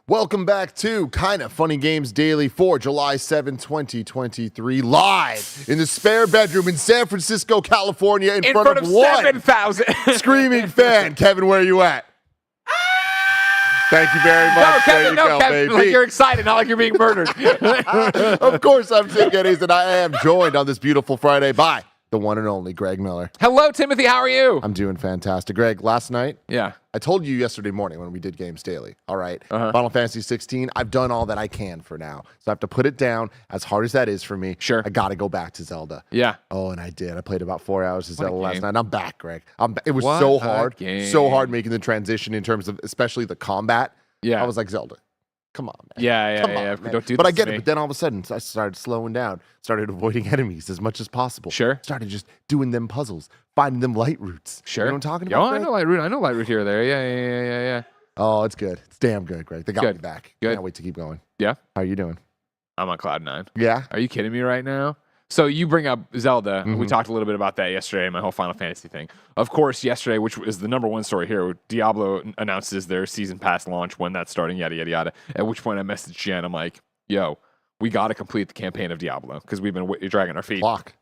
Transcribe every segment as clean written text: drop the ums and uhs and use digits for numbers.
Welcome back to Kinda Funny Games Daily for July 7, 2023, live in the spare bedroom in San Francisco, California, in front of 7,000 screaming fan. Kevin, where are you at? Thank you very much. No, Kevin, Kevin, baby. like you're excited, not like you're being murdered. Of course, I'm Tim Geddes, and I am joined on this beautiful Friday by the one and only Greg Miller. Hello, Timothy. How are you? I'm doing fantastic. Greg, last night, Yeah. I told you yesterday morning when we did Games Daily, all right, Final Fantasy 16, I've done all that I can for now. So I have to put it down, as hard as that is for me. Sure. I got to go back to Zelda. Yeah. Oh, and I did. I played about 4 hours of Zelda last game. night, and I'm back, Greg. It was What so a hard. game. So hard making the transition in terms of especially the combat. Yeah. I was like, Zelda, come on, man. Yeah. Come on, man. Don't do But this I get to it. me. But then all of a sudden, I started slowing down, started avoiding enemies as much as possible. Sure. Started just doing them puzzles, finding them light roots. Sure. You know what I'm talking Yeah, about? I know Lightroot. I know Lightroot here or there. Yeah. Oh, it's good. It's damn good, Greg. They got me Good. back. Good. Can't wait to keep going. Yeah. How are you doing? I'm on cloud 9. Yeah. Are you kidding me right now? So you bring up Zelda. Mm-hmm. We talked a little bit about that yesterday, my whole Final Fantasy thing. Of course, yesterday, which is the number one story here, Diablo announces their season pass launch, when that's starting, yada, yada, yada. At which point I messaged Jen. I'm like, yo, we got to complete the campaign of Diablo because we've been dragging our feet. Clock.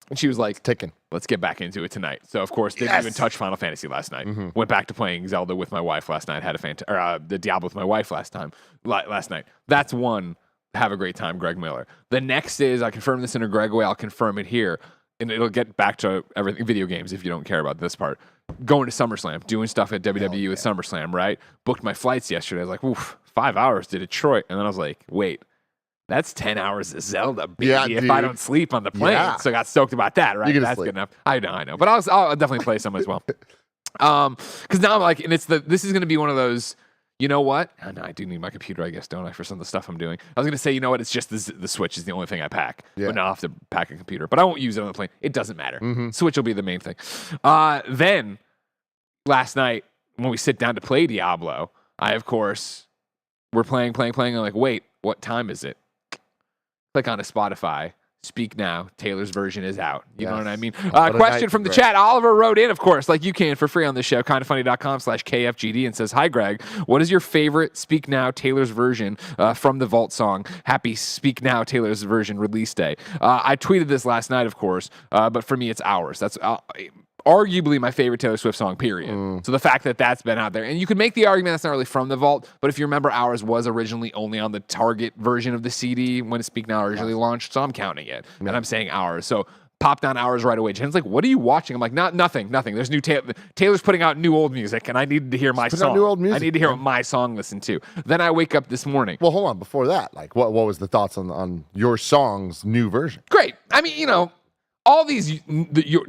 And she was like, Ticking. let's get back into it tonight. So, of course, didn't even touch Final Fantasy last night. Mm-hmm. Went back to playing Zelda with my wife last night. Had the Diablo with my wife last night. That's one. Have a great time, Greg Miller. The next is, I confirmed this in a Gregway, I'll confirm it here, and it'll get back to everything, video games if you don't care about this part. Going to SummerSlam, doing stuff at WWE with SummerSlam, right? Booked my flights yesterday. I was like, oof, 5 hours to Detroit. And then I was like, wait, that's 10 hours of Zelda, baby, Yeah, if dude. I don't sleep on the plane. Yeah. So I got stoked about that, right? You're gonna That's sleep. good enough. I know. But I'll definitely play some as well. Because now I'm like, and this is going to be one of those, you know what? Oh, no, I do need my computer, I guess, don't I, for some of the stuff I'm doing. I was going to say, you know what? It's just the Switch is the only thing I pack. Yeah. But now I'll have to pack a computer. But I won't use it on the plane. It doesn't matter. Mm-hmm. Switch will be the main thing. Then, last night, when we sit down to play Diablo, we're playing. I'm like, wait, what time is it? Click on a Spotify. Speak now. Taylor's version is out. You know what I mean? What a Question night, from the Greg. chat. Oliver wrote in, of course, like you can for free on the show, kindafunny.com/KFGD, and says, hi, Greg. What is your favorite Speak Now Taylor's version from the Vault song? Happy Speak Now Taylor's version release day. I tweeted this last night, of course, but for me, it's Ours. That's arguably my favorite Taylor Swift song, period. So the fact that that's been out there, and you could make the argument that's not really from the Vault, but if you remember, Ours was originally only on the Target version of the CD when Speak Now originally launched, so I'm counting it, and I'm saying Ours. So popped on Ours right away. Jen's like, what are you watching? I'm like, nothing. There's new Taylor's putting out new old music, and I needed to hear my putting out song. new old music, I need to hear man. what my song listened to. Then I wake up this morning. Well, hold on. Before that, like, what was the thoughts on your song's new version? Great. I mean, all these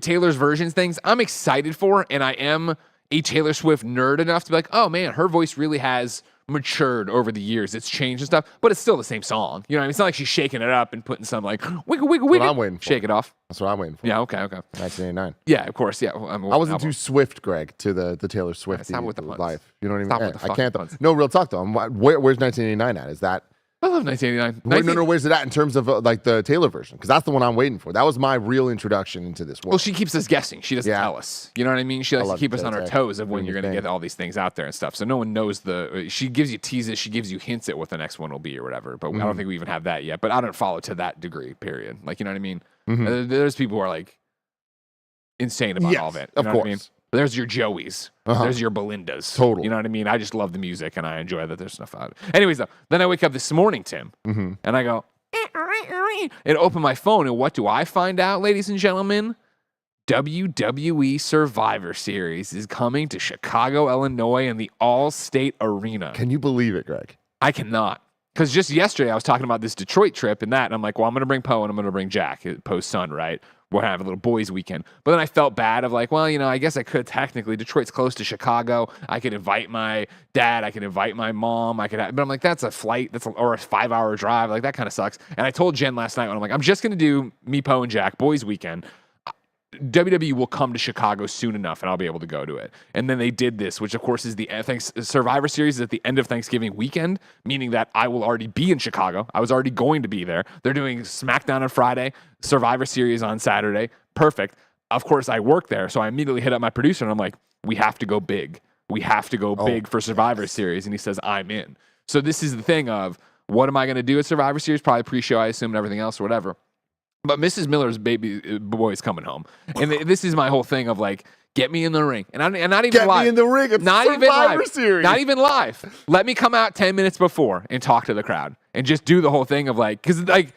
Taylor's versions things I'm excited for, and I am a Taylor Swift nerd enough to be like, oh man, her voice really has matured over the years. It's changed and stuff, but it's still the same song. You know what I mean? It's not like she's shaking it up and putting some like wiggle, wiggle, what wiggle. I'm waiting for. Shake it off. That's what I'm waiting for. Yeah, okay. 1989. Yeah, of course. Yeah. I wasn't too swift, Greg, to the Taylor Swift Stop with the puns. life. You know what I mean? Stop with the I fucking can't. puns. No, real talk though. Where's 1989 at? Is that? I love 1989. No, where's it at in terms of like the Taylor version? Because that's the one I'm waiting for. That was my real introduction into this world. Well, she keeps us guessing. She doesn't Yeah. tell us. You know what I mean? She likes to love keep us that, on our Tay. toes of when Doing you're your going to thing. get all these things out there and stuff. So no one knows she gives you teases. She gives you hints at what the next one will be or whatever. But I don't think we even have that yet. But I don't follow to that degree, period. Like, you know what I mean? There's people who are like insane about Yes, all of it. You of know what I mean? course. There's your Joeys. There's your Belindas. Totally. You know what I mean? I just love the music and I enjoy that there's stuff out. Anyways, though, then I wake up this morning, Tim, and I go, and open my phone, and what do I find out, ladies and gentlemen? WWE Survivor Series is coming to Chicago, Illinois, in the All-State Arena. Can you believe it, Greg? I cannot. Because just yesterday, I was talking about this Detroit trip and that, and I'm like, well, I'm going to bring Poe and I'm going to bring Jack, Poe's son, right? We're going to have a little boys' weekend. But then I felt bad of like, well, I guess I could technically. Detroit's close to Chicago. I could invite my dad. I could invite my mom. But I'm like, that's a flight. Or a 5-hour drive. Like, that kind of sucks. And I told Jen last night when I'm like, I'm just going to do me, Poe, and Jack, boys' weekend. WWE will come to Chicago soon enough, and I'll be able to go to it. And then they did this, which, of course, is the Survivor Series is at the end of Thanksgiving weekend, meaning that I will already be in Chicago. I was already going to be there. They're doing SmackDown on Friday, Survivor Series on Saturday. Perfect. Of course, I work there, so I immediately hit up my producer, and I'm like, we have to go big. We have to go big for Survivor Series. And he says, I'm in. So this is the thing of, what am I going to do at Survivor Series? Probably pre-show, I assume, and everything else or whatever. But Mrs. Miller's baby boy is coming home. And this is my whole thing of like, get me in the ring. And not even Get live. me in the ring. It's not even Survivor live. Series. Not even live. Let me come out 10 minutes before and talk to the crowd and just do the whole thing of like, because like,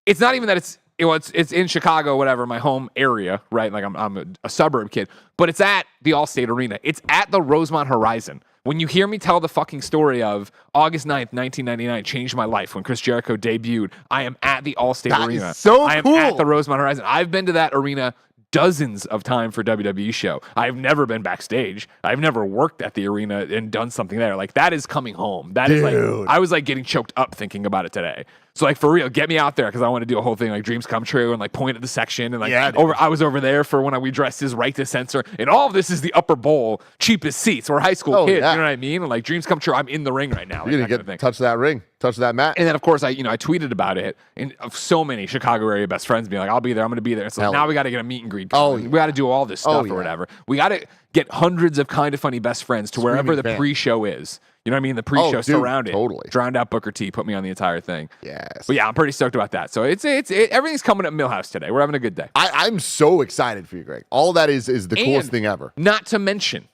it's not even that it's in Chicago, whatever, my home area, right? Like I'm a suburb kid, but it's at the Allstate Arena. It's at the Rosemont Horizon. When you hear me tell the fucking story of August 9th, 1999 changed my life when Chris Jericho debuted, I am at the Allstate Arena. Is so I am cool. at the Rosemont Horizon. I've been to that arena dozens of times for WWE show. I've never been backstage. I've never worked at the arena and done something there. Like, that is coming home. That is like, I was like getting choked up thinking about it today. So like, for real, get me out there because I want to do a whole thing like dreams come true and like point at the section and like I was over there for when we dressed as Right to Censor, and all of this is the upper bowl, cheapest seats. We're high school kids, yeah. you know what I mean? And like dreams come true. I'm in the ring right now. You're like, gonna get touch that ring, touch that mat. And then of course I tweeted about it, and of so many Chicago area best friends being like, I'll be there, I'm gonna be there. So now we got to get a meet and greet going. We got to do all this stuff or whatever. We got to get hundreds of Kind of Funny best friends to wherever the pre-show is. You know what I mean? The pre-show surround it. Totally. Drowned out Booker T, put me on the entire thing. Yes. But yeah, I'm pretty stoked about that. So it's everything's coming at Millhouse today. We're having a good day. I'm so excited for you, Greg. All that is the coolest thing ever. Not to mention,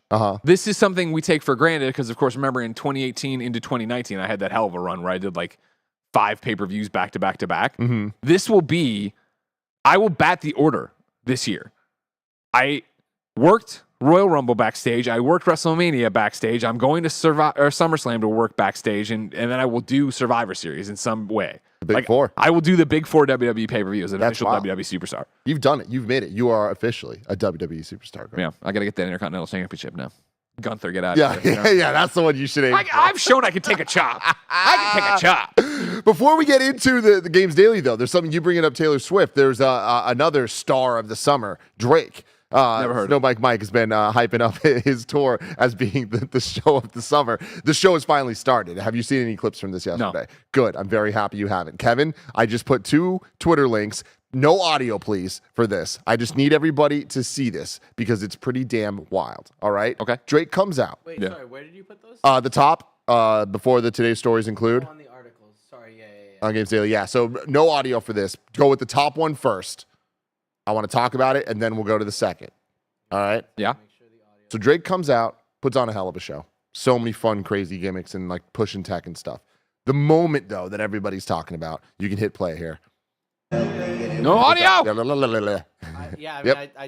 this is something we take for granted because, of course, remember in 2018 into 2019, I had that hell of a run where I did like 5 pay-per-views back to back to back. This will be, I will bat the order this year. I worked Royal Rumble backstage. I worked WrestleMania backstage. I'm going to SummerSlam to work backstage, and then I will do Survivor Series in some way. The Big Four. I will do the Big Four WWE pay-per-view as an official WWE superstar. You've done it. You've made it. You are officially a WWE superstar, Greg. Yeah, I got to get that Intercontinental Championship now. Gunther, get out of here. Yeah, that's the one you should aim for. I've shown I can take a chop. I can take a chop. Before we get into the Games Daily, though, there's something you bringing up, Taylor Swift. There's another star of the summer, Drake. Never heard. No, Mike has been hyping up his tour as being the show of the summer. The show has finally started. Have you seen any clips from this yesterday? No. Good. I'm very happy you haven't. Kevin, I just put 2 Twitter links. No audio, please, for this. I just need everybody to see this because it's pretty damn wild. All right? Okay. Drake comes out. Wait, sorry, where did you put those? The top, before the Today's Stories include. On the articles. Sorry, yeah. On Games Daily, yeah. So no audio for this. Go with the top one first. I want to talk about it, and then we'll go to the second. All right? Yeah. So Drake comes out, puts on a hell of a show. So many fun, crazy gimmicks and like pushing tech and stuff. The moment, though, that everybody's talking about, you can hit play here. No audio. I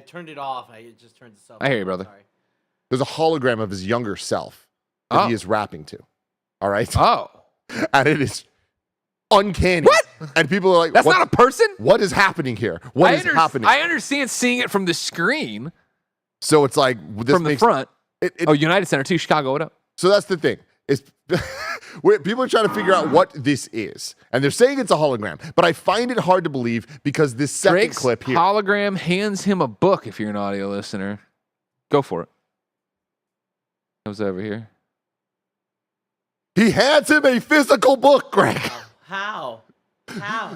turned it off. It just turned itself I hear you, brother. Sorry. There's a hologram of his younger self that he is rapping to. All right? Oh. And it is uncanny. What? And people are like, That's not a person? What is happening here? What is happening? I understand seeing it from the screen. So it's like this From the front. It, United Center too. Chicago, what up? So that's the thing. Is people are trying to figure out what this is, and they're saying it's a hologram. But I find it hard to believe because this second Drake's clip here, hologram hands him a book. If you're an audio listener, go for it. Comes over here. he hands him a physical book, Greg. How?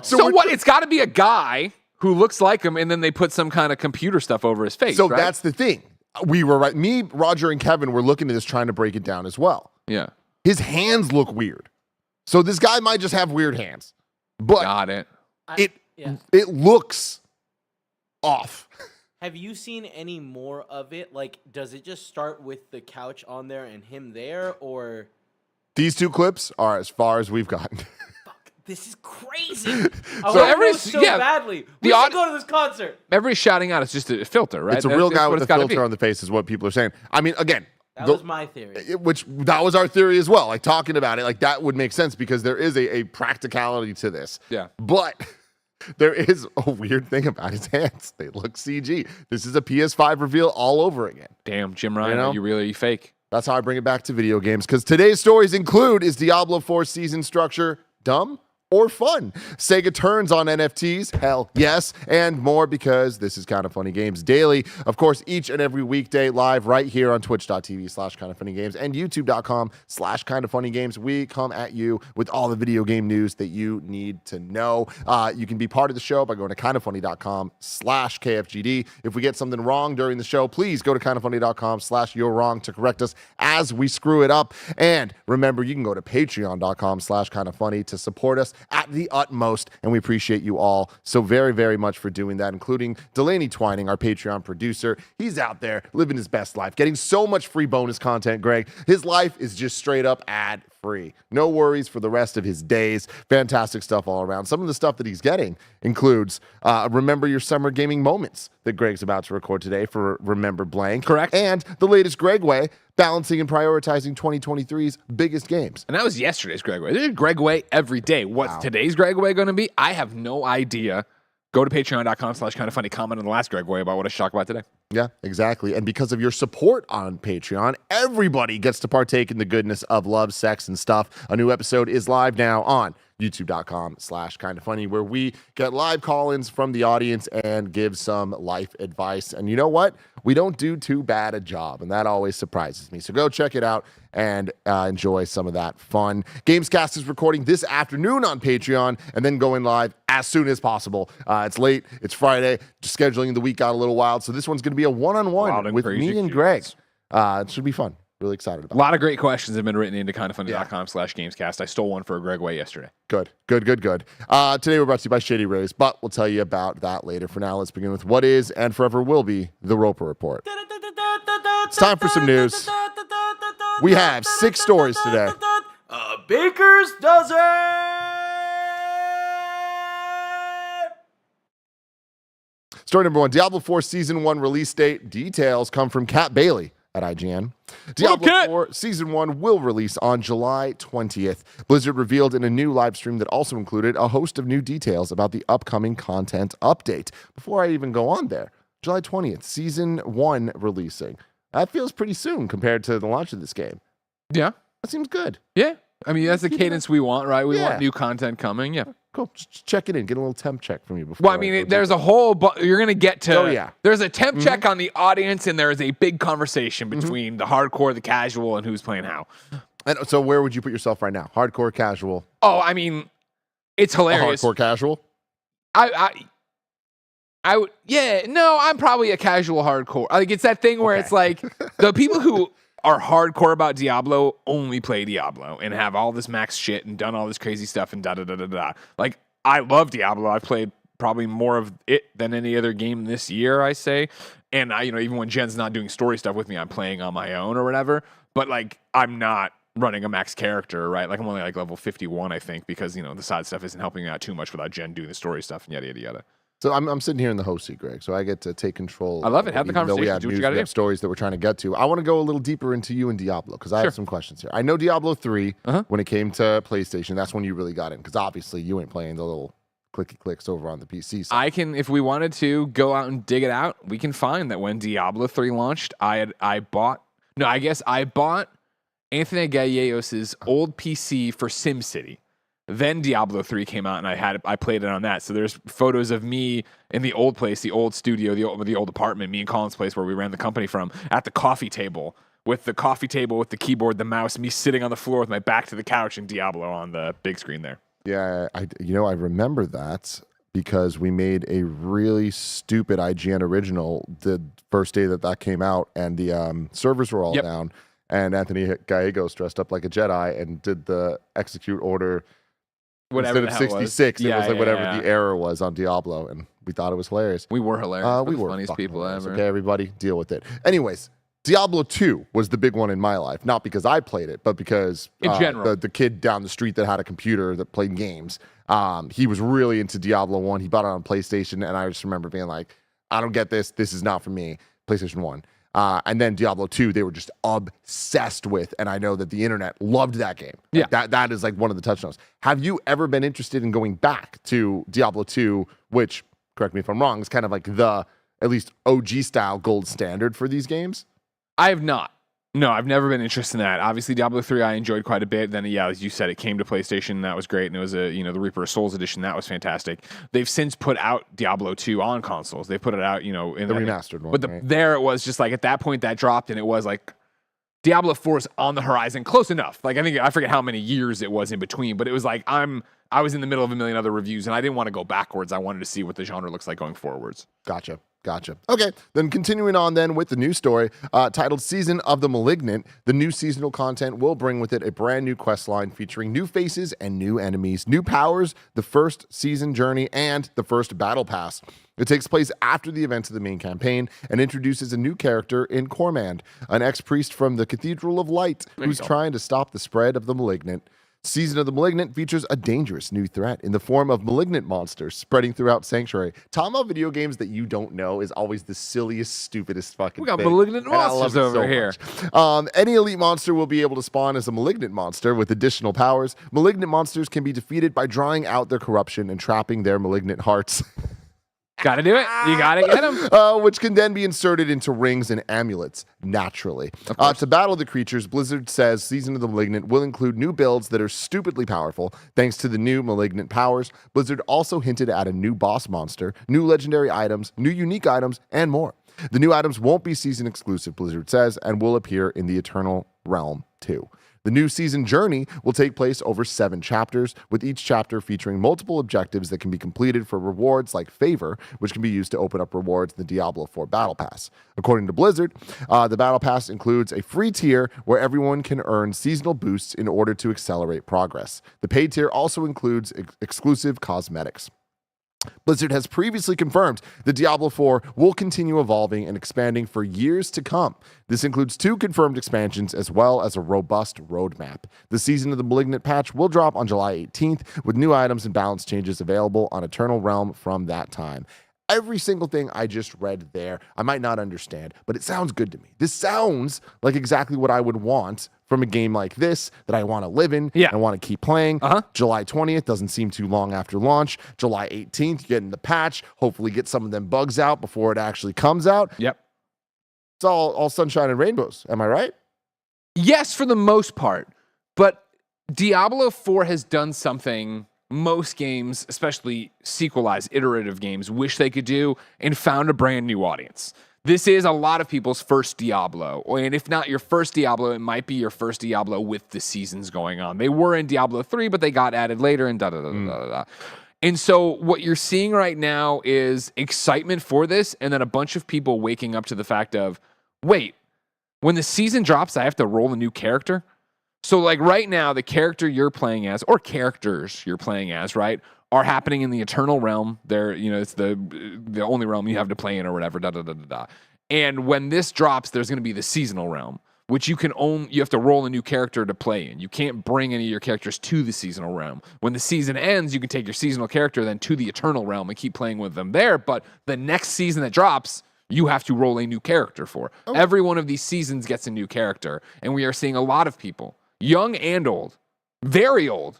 So what? It's got to be a guy who looks like him, and then they put some kind of computer stuff over his face. So right? that's the thing. We were right. Me, Roger, and Kevin were looking at this, trying to break it down as well. Yeah. His hands look weird. So this guy might just have weird hands, but Got it. it looks off. Have you seen any more of it? Like, does it just start with the couch on there and him there, or? These 2 clips are as far as we've gotten. Fuck, this is crazy. I want to know so badly. We should go to this concert. Everybody's shouting out. It's just a filter, right? It's a real guy with a filter on the face is what people are saying. I mean, again. That was my theory. Which that was our theory as well. Like talking about it, like that would make sense because there is a practicality to this. Yeah. But there is a weird thing about his hands. They look CG. This is a PS5 reveal all over again. Damn, Jim Ryan, are you really fake? That's how I bring it back to video games. Because today's stories include, is Diablo 4 season structure dumb or fun. Sega turns on NFTs, hell yes, and more, because this is Kind of Funny Games Daily. Of course, each and every weekday live right here on twitch.tv/kindoffunnygames and youtube.com/kindoffunnygames. We come at you with all the video game news that you need to know. You can be part of the show by going to kindoffunny.com/KFGD. If we get something wrong during the show, please go to kindoffunny.com/you're wrong to correct us as we screw it up. And remember, you can go to patreon.com/kindoffunny to support us at the utmost, and we appreciate you all so very, very much for doing that, including Delaney Twining, our Patreon producer. He's out there living his best life, getting so much free bonus content, Greg. His life is just straight up ad-free. No worries for the rest of his days. Fantastic stuff all around. Some of the stuff that he's getting includes Remember Your Summer Gaming Moments that Greg's about to record today for Remember Blank. Correct. And the latest Gregway, balancing and prioritizing 2023's biggest games. And that was yesterday's Gregway. There's Gregway every day. What's today's Gregway going to be? I have no idea. Go to patreon.com/kindoffunny. Comment on the last Gregway about what I should talk about today. Yeah, exactly. And because of your support on Patreon, everybody gets to partake in the goodness of love, sex, and stuff. A new episode is live now on youtube.com/kindoffunny, where we get live call-ins from the audience and give some life advice. And you know what? We don't do too bad a job, and that always surprises me. So go check it out and enjoy some of that fun. Gamescast is recording this afternoon on Patreon and then going live as soon as possible. It's late. It's Friday. Just scheduling the week out a little wild. So this one's going to be a one-on-one with me and Greg. It should be fun. Really excited about it. A lot of great questions have been written into kindoffunny.com/gamescast. I stole one for a Gregway yesterday. Good. Today we're brought to you by Shady Rays, but we'll tell you about that later. For now, let's begin with what is and forever will be the Roper Report. It's time for some news. We have 6 stories today. A baker's dozen! Story number 1, Diablo 4 Season 1 release date. Details come from Kat Bailey at IGN. Diablo 4 Season 1 will release on July 20th. Blizzard revealed in a new live stream that also included a host of new details about the upcoming content update. Before I even go on there, July 20th, Season 1 releasing. That feels pretty soon compared to the launch of this game. Yeah. That seems good. Yeah. I mean, that's the cadence we want, right? We want new content coming. Yeah. Cool. Just check it in. Get a little temp check from you before. Well, I mean, there's a whole... you're going to get to... Oh, yeah. There's a temp check on the audience, and there is a big conversation between the hardcore, the casual, and who's playing how. And so where would you put yourself right now? Hardcore, casual? Oh, I mean, it's hilarious. Hardcore, casual? I would... Yeah, no, I'm probably a casual hardcore. Like, it's that thing where it's like, the people who are hardcore about Diablo only play Diablo and have all this max shit and done all this crazy stuff and da-da-da-da-da. Like, I love Diablo. I've played probably more of it than any other game this year, I say. And I, even when Jen's not doing story stuff with me, I'm playing on my own or whatever. But like, I'm not running a max character, right? Like, I'm only like level 51, I think, because, the side stuff isn't helping me out too much without Jen doing the story stuff and yada, yada, yada. So I'm sitting here in the host seat, Greg, so I get to take control. I love it. Have the conversation. We have, we have stories that we're trying to get to. I want to go a little deeper into you and Diablo, because I have some questions here. I know Diablo 3, when it came to PlayStation, that's when you really got in, because obviously you ain't playing the little clicky clicks over on the PC side. I can, if we wanted to go out and dig it out, we can find that when Diablo 3 launched, I bought Anthony Gallegos' old PC for SimCity. Then Diablo 3 came out, and I played it on that. So there's photos of me in the old place, the old studio, the old apartment, me and Colin's place where we ran the company from, at the coffee table, with the keyboard, the mouse, me sitting on the floor with my back to the couch, and Diablo on the big screen there. Yeah, I remember that because we made a really stupid IGN original the first day that came out, and the servers were all down, and Anthony Gallegos dressed up like a Jedi and did the execute order. Whatever instead of 66, was. it was like whatever the error was on Diablo, and we thought it was hilarious. We were hilarious. We were funniest people hilarious. ever. Okay, everybody, deal with it. Anyways, Diablo 2 was the big one in my life, not because I played it, but because in general, the kid down the street that had a computer that played games, he was really into Diablo 1. He bought it on PlayStation, and I just remember being like, I don't get this. This is not for me. PlayStation 1. And then Diablo 2, they were just obsessed with, and I know that the internet loved that game. Yeah. That is like one of the touchdowns. Have you ever been interested in going back to Diablo 2, which, correct me if I'm wrong, is kind of like the, at least OG style gold standard for these games? I have not. No, I've never been interested in that. Obviously, Diablo 3 I enjoyed quite a bit. Then, yeah, as you said, it came to PlayStation. That was great. And it was the Reaper of Souls edition. That was fantastic. They've since put out Diablo 2 on consoles. They put it out, in the remastered one. But there it was just like at that point that dropped, and it was like Diablo 4 is on the horizon, close enough. Like I forget how many years it was in between, but it was like I was in the middle of a million other reviews, and I didn't want to go backwards. I wanted to see what the genre looks like going forwards. Gotcha. Okay, then continuing on then with the news story titled Season of the Malignant. The new seasonal content will bring with it a brand new quest line featuring new faces and new enemies, new powers, the first season journey, and the first battle pass. It takes place after the events of the main campaign and introduces a new character in Cormand, an ex-priest from the Cathedral of Light who's trying to stop the spread of the Malignant. Season of the Malignant features a dangerous new threat in the form of malignant monsters spreading throughout Sanctuary. Talking about video games that you don't know is always the silliest, stupidest fucking thing. We got malignant monsters over here. Any elite monster will be able to spawn as a malignant monster with additional powers. Malignant monsters can be defeated by drawing out their corruption and trapping their malignant hearts. Gotta do it. You gotta get them. Which can then be inserted into rings and amulets naturally. To battle the creatures, Blizzard says Season of the Malignant will include new builds that are stupidly powerful thanks to the new malignant powers. Blizzard also hinted at a new boss monster, new legendary items, new unique items, and more. The new items won't be season exclusive, Blizzard says, and will appear in the Eternal Realm too. The new season journey will take place over 7 chapters, with each chapter featuring multiple objectives that can be completed for rewards like Favor, which can be used to open up rewards in the Diablo 4 Battle Pass. According to Blizzard, the Battle Pass includes a free tier where everyone can earn seasonal boosts in order to accelerate progress. The paid tier also includes exclusive cosmetics. Blizzard has previously confirmed that Diablo 4 will continue evolving and expanding for years to come. This includes 2 confirmed expansions as well as a robust roadmap. The Season of the Malignant patch will drop on July 18th with new items and balance changes available on Eternal Realm from that time. Every single thing I just read there, I might not understand, but it sounds good to me. This sounds like exactly what I would want from a game like this that I want to live in and want to keep playing. July 20th doesn't seem too long after launch. July 18th, get in the patch, hopefully get some of them bugs out before it actually comes out. Yep. It's all sunshine and rainbows. Am I right? Yes, for the most part. But Diablo 4 has done something most games, especially sequelized, iterative games, wish they could do and found a brand new audience. This is a lot of people's first Diablo. And if not your first Diablo, it might be your first Diablo with the seasons going on. They were in Diablo 3, but they got added later and da-da-da-da-da-da. And so what you're seeing right now is excitement for this and then a bunch of people waking up to the fact of, wait, when the season drops, I have to roll a new character? So like right now, the character you're playing as, or characters you're playing as, right, are happening in the Eternal Realm. They're, it's the only realm you have to play in or whatever, da-da-da-da-da. And when this drops, there's going to be the Seasonal Realm, which you have to roll a new character to play in. You can't bring any of your characters to the Seasonal Realm. When the season ends, you can take your seasonal character then to the Eternal Realm and keep playing with them there. But the next season that drops, you have to roll a new character for. Oh. Every one of these seasons gets a new character. And we are seeing a lot of people, young and old, very old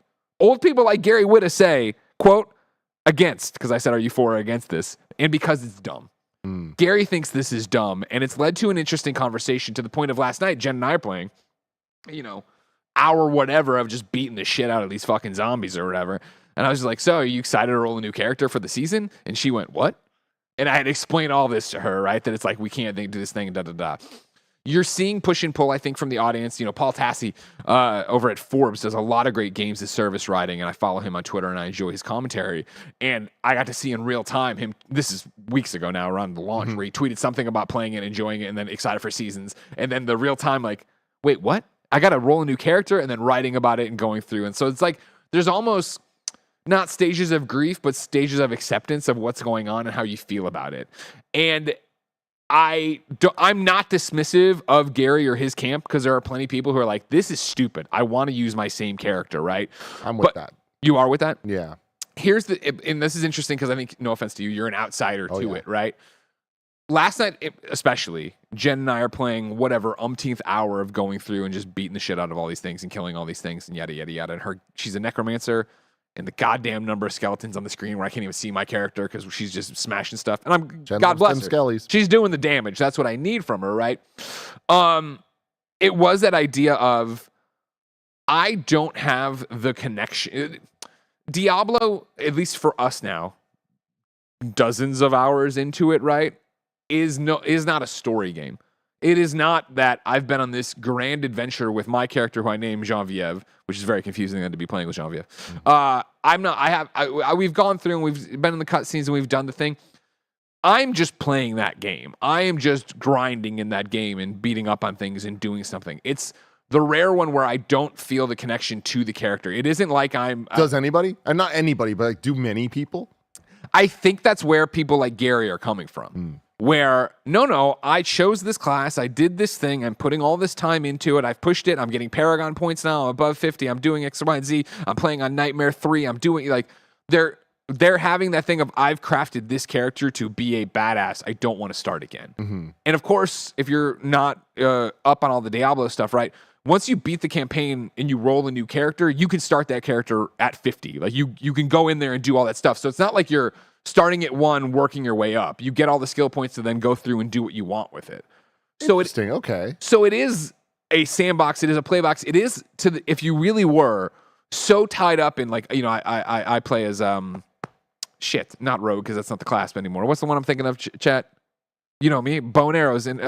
people like Gary Whitta say, quote, against, because I said, are you for or against this? And because it's dumb. Gary thinks this is dumb, and it's led to an interesting conversation to the point of last night, Jen and I are playing, hour whatever of just beating the shit out of these fucking zombies or whatever. And I was just like, so are you excited to roll a new character for the season? And she went, what? And I had explained all this to her, right? That it's like, we can't do this thing, da-da-da. You're seeing push and pull, I think, from the audience. Paul Tassi over at Forbes does a lot of great games as service writing, and I follow him on Twitter, and I enjoy his commentary. And I got to see in real time him, this is weeks ago now, around the launch, where he tweeted something about playing it, enjoying it, and then excited for seasons. And then the real time, like, wait, what? I got to roll a new character, and then writing about it and going through. And so it's like there's almost not stages of grief, but stages of acceptance of what's going on and how you feel about it. And I'm not dismissive of Gary or his camp because there are plenty of people who are like, this is stupid. I want to use my same character, right? I'm with that. You are with that? Yeah. And this is interesting because I think, no offense to you, you're an outsider to it, right? Last night, especially, Jen and I are playing whatever umpteenth hour of going through and just beating the shit out of all these things and killing all these things and yada, yada, yada. And she's a necromancer. And the goddamn number of skeletons on the screen where I can't even see my character because she's just smashing stuff. And God bless her. Skellies. She's doing the damage. That's what I need from her, right? it was that idea of I don't have the connection. Diablo, at least for us now, dozens of hours into it, right, is not a story game. It is not that I've been on this grand adventure with my character who I named Genevieve, which is very confusing then to be playing with Genevieve. I'm not. We've gone through and we've been in the cutscenes and we've done the thing. I'm just playing that game. I am just grinding in that game and beating up on things and doing something. It's the rare one where I don't feel the connection to the character. It isn't like I'm... Does anybody? And not anybody, but like, do many people? I think that's where people like Gary are coming from. Where, no, I chose this class. I did this thing. I'm putting all this time into it. I've pushed it. I'm getting Paragon points now. I'm above 50. I'm doing X, Y, and Z. I'm playing on Nightmare 3. I'm doing, like, they're having that thing of, I've crafted this character to be a badass. I don't want to start again. And of course, if you're not up on all the Diablo stuff, right? Once you beat the campaign and you roll a new character, you can start that character at 50. Like, you can go in there and do all that stuff. So it's not like you're starting at 1, working your way up. You get all the skill points to then go through and do what you want with it. So Interesting. Okay. So it is a sandbox. It is a playbox. It is if you really were so tied up in, like, you know, I play as not rogue, because that's not the class anymore. What's the one I'm thinking of? Chat. You know me, bow and arrows, and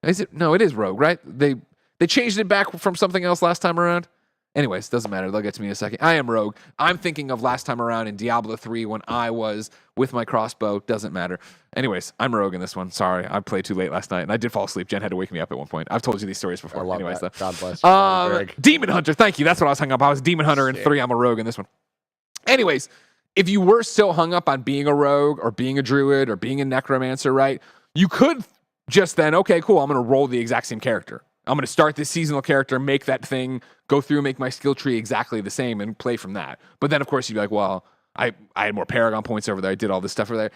is it? No, it is rogue, right? They changed it back from something else last time around. Anyways, doesn't matter. They'll get to me in a second. I am rogue. I'm thinking of last time around in Diablo 3 when I was with my crossbow. Doesn't matter. Anyways, I'm rogue in this one. Sorry, I played too late last night, and I did fall asleep. Jen had to wake me up at one point. I've told you these stories before. I love Anyways, that. though. God bless you, Greg. Demon Hunter. Thank you. That's what I was hung up. I was Demon Hunter in 3. I'm a rogue in this one. Anyways, if you were so hung up on being a rogue or being a druid or being a necromancer, right, you could just then, okay, cool, I'm going to roll the exact same character. I'm going to start this seasonal character, make that thing, go through, make my skill tree exactly the same, and play from that. But then, of course, you'd be like, well, I had more Paragon points over there. I did all this stuff over there.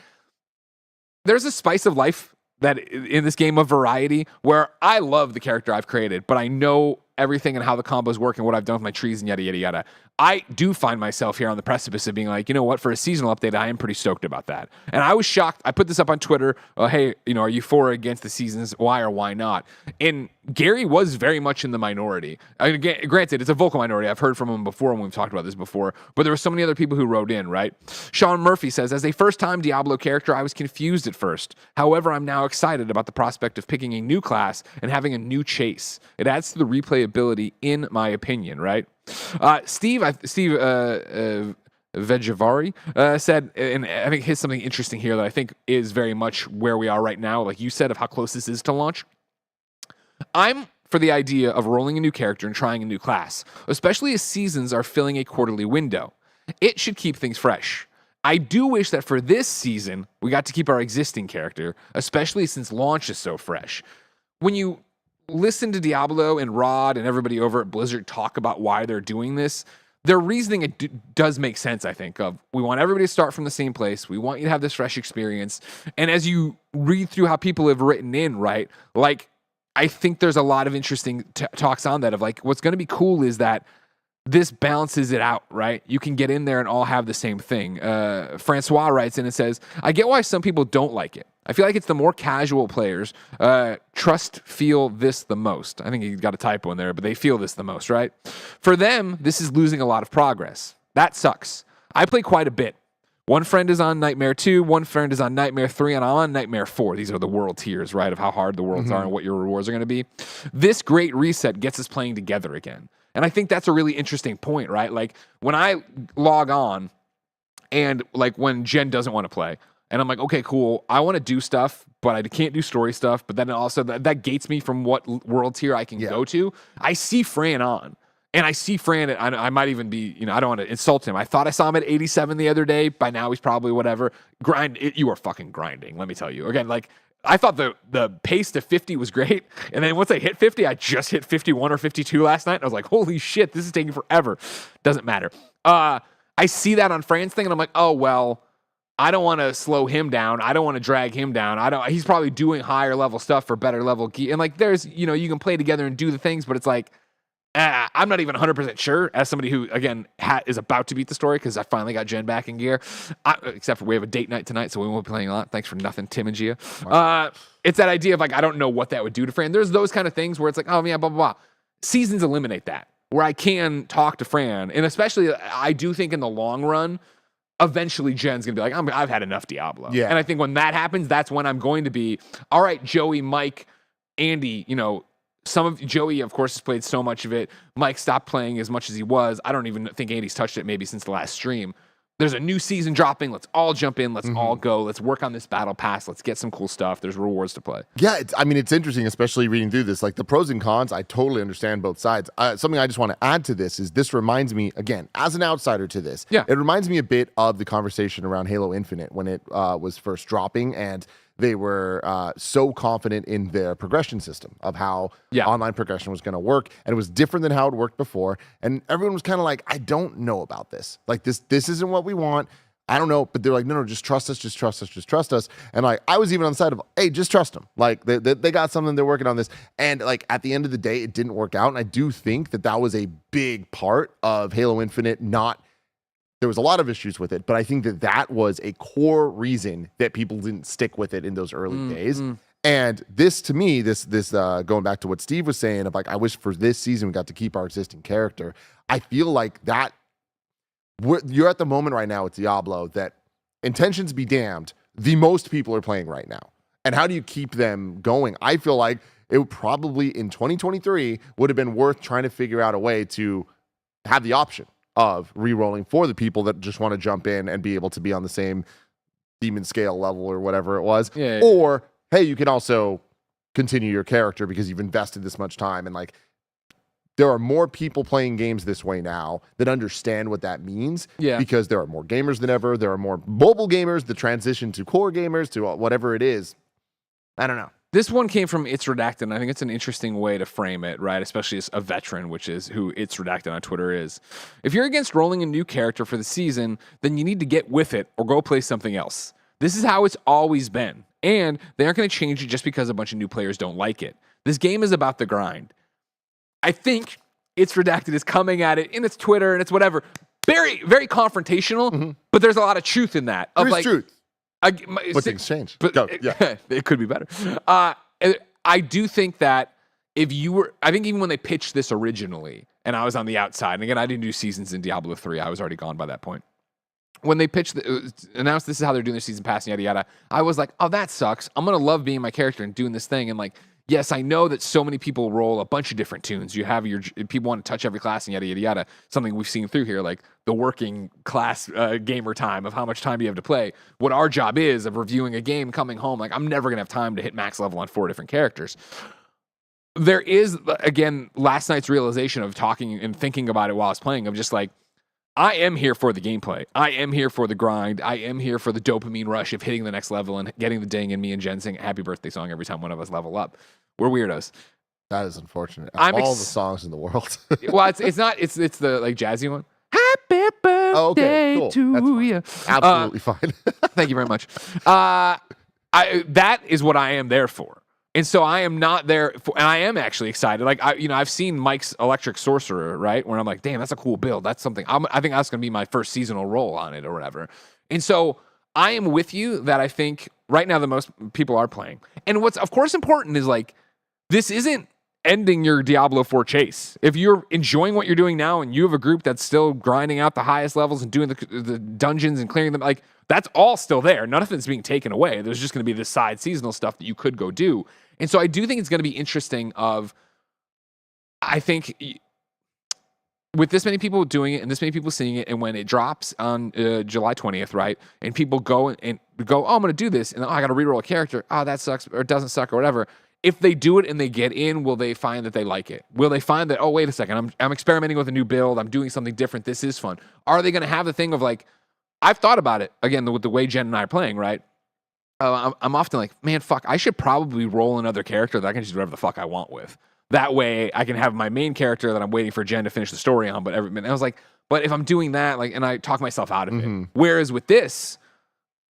There's a spice of life that in this game of variety where I love the character I've created, but I know everything and how the combos work and what I've done with my trees and yada, yada, yada. I do find myself here on the precipice of being like, you know what, for a seasonal update, I am pretty stoked about that. And I was shocked. I put this up on Twitter. Hey, you know, are you for or against the seasons? Why or why not? And Gary was very much in the minority. I mean, granted, it's a vocal minority. I've heard from him before when we've talked about this before, but there were so many other people who wrote in, right? Sean Murphy says, as a first-time Diablo character, I was confused at first. However, I'm now excited about the prospect of picking a new class and having a new chase. It adds to the replayability, in my opinion, right? Steve Vegevari said, and I think here's something interesting here that I think is very much where we are right now, like you said, of how close this is to launch. I'm for the idea of rolling a new character and trying a new class, especially as seasons are filling a quarterly window. It should keep things fresh. I do wish that for this season, we got to keep our existing character, especially since launch is so fresh. When you listen to Diablo and Rod and everybody over at Blizzard talk about why they're doing this, their reasoning does make sense, I think, of we want everybody to start from the same place. We want you to have this fresh experience. And as you read through how people have written in, right, like, I think there's a lot of interesting talks on that of like, what's going to be cool is that this balances it out, right? You can get in there and all have the same thing. Francois writes in and says, I get why some people don't like it. I feel like it's the more casual players feel this the most. I think you got a typo in there, but they feel this the most, right? For them, this is losing a lot of progress. That sucks. I play quite a bit. One friend is on Nightmare 2, one friend is on Nightmare 3, and I'm on Nightmare 4. These are the world tiers, right, of how hard the worlds are and what your rewards are going to be. This great reset gets us playing together again. And I think that's a really interesting point, right? Like, when I log on and, like, when Jen doesn't want to play, and I'm like, okay, cool, I want to do stuff, but I can't do story stuff, but then also that gates me from what world tier I can go to. I see Fran on. And I see Fran, I might even be, you know, I don't want to insult him. I thought I saw him at 87 the other day. By now, he's probably whatever. You are fucking grinding, let me tell you. Again, like, I thought the pace to 50 was great. And then once I hit 50, I just hit 51 or 52 last night. And I was like, holy shit, this is taking forever. Doesn't matter. I see that on Fran's thing, and I'm like, oh, well, I don't want to slow him down. I don't want to drag him down. He's probably doing higher level stuff for better level gear. And, like, there's, you know, you can play together and do the things, but it's like, I'm not even 100% sure, as somebody who, again, is about to beat the story because I finally got Jen back in gear. Except for we have a date night tonight, so we won't be playing a lot. Thanks for nothing, Tim and Gia. It's that idea of, like, I don't know what that would do to Fran. There's those kind of things where it's like, oh, yeah, blah, blah, blah. Seasons eliminate that, where I can talk to Fran. And especially, I do think in the long run, eventually Jen's going to be like, I've had enough Diablo. Yeah. And I think when that happens, that's when I'm going to be, all right, Joey, Mike, Andy, some of Joey, of course, has played so much of it. Mike stopped playing as much as he was. I don't even think Andy's touched it maybe since the last stream. There's a new season dropping. Let's all jump in. Let's all go. Let's work on this battle pass. Let's get some cool stuff. There's rewards to play. Yeah, it's interesting, especially reading through this. Like, the pros and cons, I totally understand both sides. Something I just want to add to this is this reminds me, again, as an outsider to this, it reminds me a bit of the conversation around Halo Infinite when it was first dropping, and they were so confident in their progression system of how online progression was going to work, and it was different than how it worked before. And everyone was kind of like, I don't know about this. Like, this isn't what we want. I don't know. But they're like, no, just trust us, just trust us, just trust us. And like, I was even on the side of, hey, just trust them. Like, they got something, they're working on this. And like, at the end of the day, it didn't work out. And I do think that was a big part of Halo Infinite there was a lot of issues with it, but I think that was a core reason that people didn't stick with it in those early days. And this, to me, this going back to what Steve was saying of, like, I wish for this season we got to keep our existing character. I feel like that you're at the moment right now with Diablo that, intentions be damned, the most people are playing right now. And how do you keep them going? I feel like it would probably in 2023 would have been worth trying to figure out a way to have the option of re-rolling for the people that just want to jump in and be able to be on the same demon scale level or whatever it was. Or, hey, you can also continue your character because you've invested this much time. And like, there are more people playing games this way now that understand what that means because there are more gamers than ever. There are more mobile gamers, the transition to core gamers, to whatever it is. I don't know. This one came from It's Redacted, and I think it's an interesting way to frame it, right? Especially as a veteran, which is who It's Redacted on Twitter is. If you're against rolling a new character for the season, then you need to get with it or go play something else. This is how it's always been, and they aren't going to change it just because a bunch of new players don't like it. This game is about the grind. I think It's Redacted is coming at it in its Twitter and it's whatever. Very, very confrontational, but there's a lot of truth in that. There's truth. But things change. Go. Yeah. It could be better. I do think that I think even when they pitched this originally, and I was on the outside, and again, I didn't do seasons in Diablo 3. I was already gone by that point. When they announced this is how they're doing their season pass and yada yada, I was like, oh, that sucks. I'm gonna love being my character and doing this thing. And like, yes, I know that so many people roll a bunch of different tunes. You have people want to touch every class and yada, yada, yada. Something we've seen through here, like the working class gamer time of how much time you have to play. What our job is of reviewing a game, coming home, like I'm never going to have time to hit max level on 4 different characters. There is, again, last night's realization of talking and thinking about it while I was playing, of just like, I am here for the gameplay. I am here for the grind. I am here for the dopamine rush of hitting the next level and getting the ding and me and Jen sing happy birthday song every time one of us level up. We're weirdos. That is unfortunate. All the songs in the world. Well, it's not. It's the like jazzy one. Happy birthday cool. to you. Absolutely fine. Thank you very much. That is what I am there for. And so I am not there for, and I am actually excited. Like I've seen Mike's Electric Sorcerer, right? Where I'm like, damn, that's a cool build. That's something. I think that's going to be my first seasonal role on it or whatever. And so I am with you that I think right now the most people are playing. And what's of course important is like, this isn't ending your Diablo 4 chase. If you're enjoying what you're doing now and you have a group that's still grinding out the highest levels and doing the dungeons and clearing them, like that's all still there. None of it's being taken away. There's just going to be this side seasonal stuff that you could go do. And so I do think it's going to be interesting I think with this many people doing it and this many people seeing it, and when it drops on July 20th, right? And people go and go, oh, I'm going to do this. And I got to reroll a character. Oh, that sucks or it doesn't suck or whatever. If they do it and they get in, will they find that they like it? Will they find that, oh, wait a second, I'm experimenting with a new build. I'm doing something different. This is fun. Are they going to have the thing of like, I've thought about it, again, with the way Jen and I are playing, right? I'm often like, man, fuck, I should probably roll another character that I can just do whatever the fuck I want with. That way I can have my main character that I'm waiting for Jen to finish the story on. But I was like, but if I'm doing that, like, and I talk myself out of it. Whereas with this,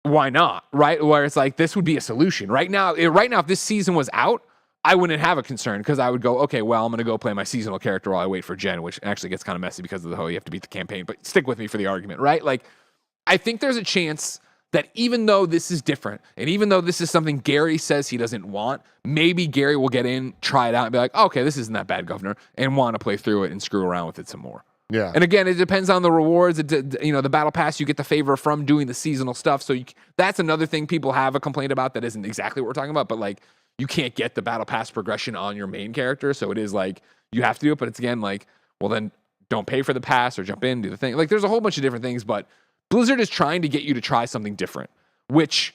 why not? Right? Where it's like, this would be a solution. Right now, if this season was out, I wouldn't have a concern because I would go, okay, well, I'm going to go play my seasonal character while I wait for Gen, which actually gets kind of messy because of the whole you have to beat the campaign, but stick with me for the argument, right? Like, I think there's a chance that even though this is different, and even though this is something Gary says he doesn't want, maybe Gary will get in, try it out, and be like, oh, okay, this isn't that bad, Governor, and want to play through it and screw around with it some more. Yeah. And again, it depends on the rewards. The battle pass, you get the favor from doing the seasonal stuff. So that's another thing people have a complaint about that isn't exactly what we're talking about, but like, you can't get the battle pass progression on your main character. So it is like, you have to do it, but it's again like, well, then don't pay for the pass or jump in, do the thing. Like, there's a whole bunch of different things, but Blizzard is trying to get you to try something different, which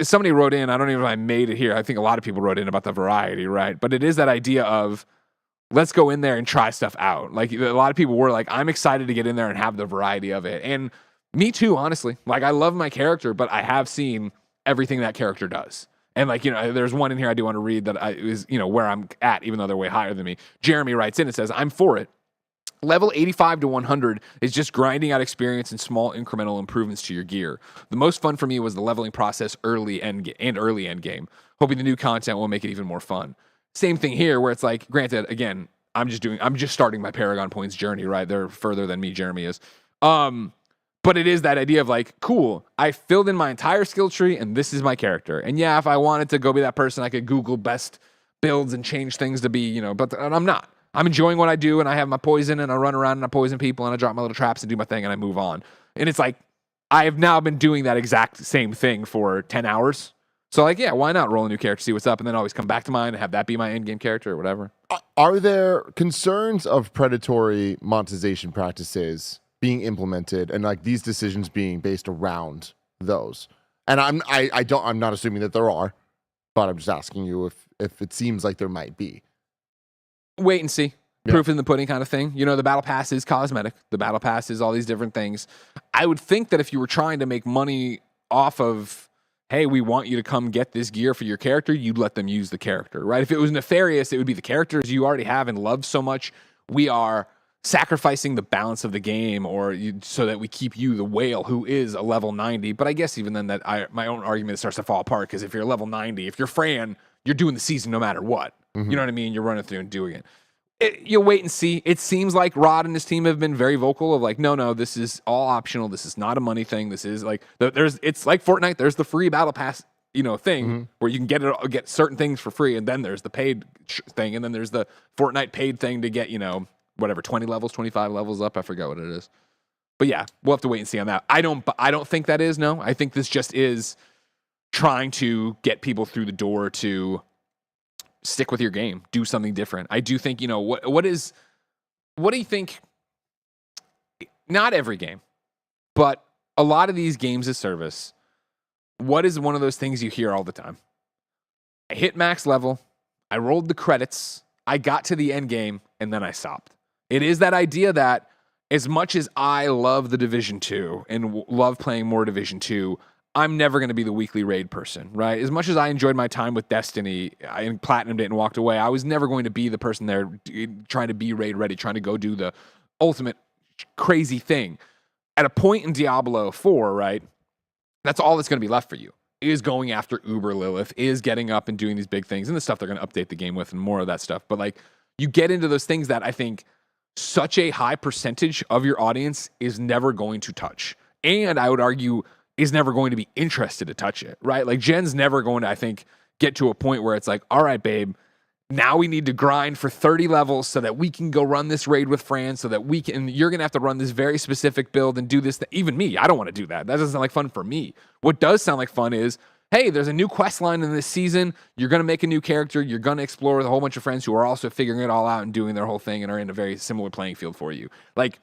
somebody wrote in, I don't even know if I made it here. I think a lot of people wrote in about the variety, right? But it is that idea of, let's go in there and try stuff out. Like, a lot of people were like, I'm excited to get in there and have the variety of it. And me too, honestly. Like, I love my character, but I have seen everything that character does. And like, there's one in here I do want to read that is where I'm at, even though they're way higher than me. Jeremy writes in, it says, I'm for it. Level 85 to 100 is just grinding out experience and small incremental improvements to your gear. The most fun for me was the leveling process early end game. Hoping the new content will make it even more fun. Same thing here, where it's like, granted, again, I'm just starting my Paragon Points journey, right? They're further than me, Jeremy is. But it is that idea of like, cool, I filled in my entire skill tree and this is my character. And yeah, if I wanted to go be that person, I could Google best builds and change things to be, but I'm not. I'm enjoying what I do and I have my poison and I run around and I poison people and I drop my little traps and do my thing and I move on. And it's like, I have now been doing that exact same thing for 10 hours. So like, yeah, why not roll a new character, see what's up, and then always come back to mine and have that be my end-game character or whatever. Are there concerns of predatory monetization practices being implemented and like these decisions being based around those? And I'm not assuming that there are, but I'm just asking you if it seems like there might be. Wait and see. Yeah. Proof in the pudding kind of thing. The battle pass is cosmetic. The battle pass is all these different things. I would think that if you were trying to make money off of, hey, we want you to come get this gear for your character, you'd let them use the character, right? If it was nefarious, it would be the characters you already have and love so much. We are sacrificing the balance of the game so that we keep you the whale who is a level 90. But I guess even then my own argument starts to fall apart because if you're level 90, if you're Fran, you're doing the season no matter what. Mm-hmm. You know what I mean? You're running through and doing it. You'll wait and see. It seems like Rod and his team have been very vocal of like, no, this is all optional. This is not a money thing. This is like, it's like Fortnite. There's the free battle pass, thing mm-hmm. where you can get certain things for free. And then there's the paid thing. And then there's the Fortnite paid thing to get, whatever, 20 levels, 25 levels up. I forgot what it is. But yeah, we'll have to wait and see on that. I don't think that is, no. I think this just is trying to get people through the door to stick with your game, do something different. I do think, what do you think? Not every game, but a lot of these games as service, what is one of those things you hear all the time? I hit max level, I rolled the credits, I got to the end game, and then I stopped. It is that idea that as much as I love the Division 2 and love playing more Division 2, I'm never going to be the weekly raid person, right? As much as I enjoyed my time with Destiny and platinumed it and walked away, I was never going to be the person there trying to be raid ready, trying to go do the ultimate crazy thing. At a point in Diablo 4, right, that's all that's going to be left for you, is going after Uber Lilith, is getting up and doing these big things and the stuff they're going to update the game with and more of that stuff. But like, you get into those things that I think such a high percentage of your audience is never going to touch. And I would argue is never going to be interested to touch it, right? Like Jen's never going to, I think, get to a point where it's like, all right, babe, now we need to grind for 30 levels so that we can go run this raid with Fran so that you're going to have to run this very specific build and do this. Even me, I don't want to do that. That doesn't sound like fun for me. What does sound like fun is, hey, there's a new quest line in this season. You're going to make a new character. You're going to explore with a whole bunch of friends who are also figuring it all out and doing their whole thing and are in a very similar playing field for you. Like,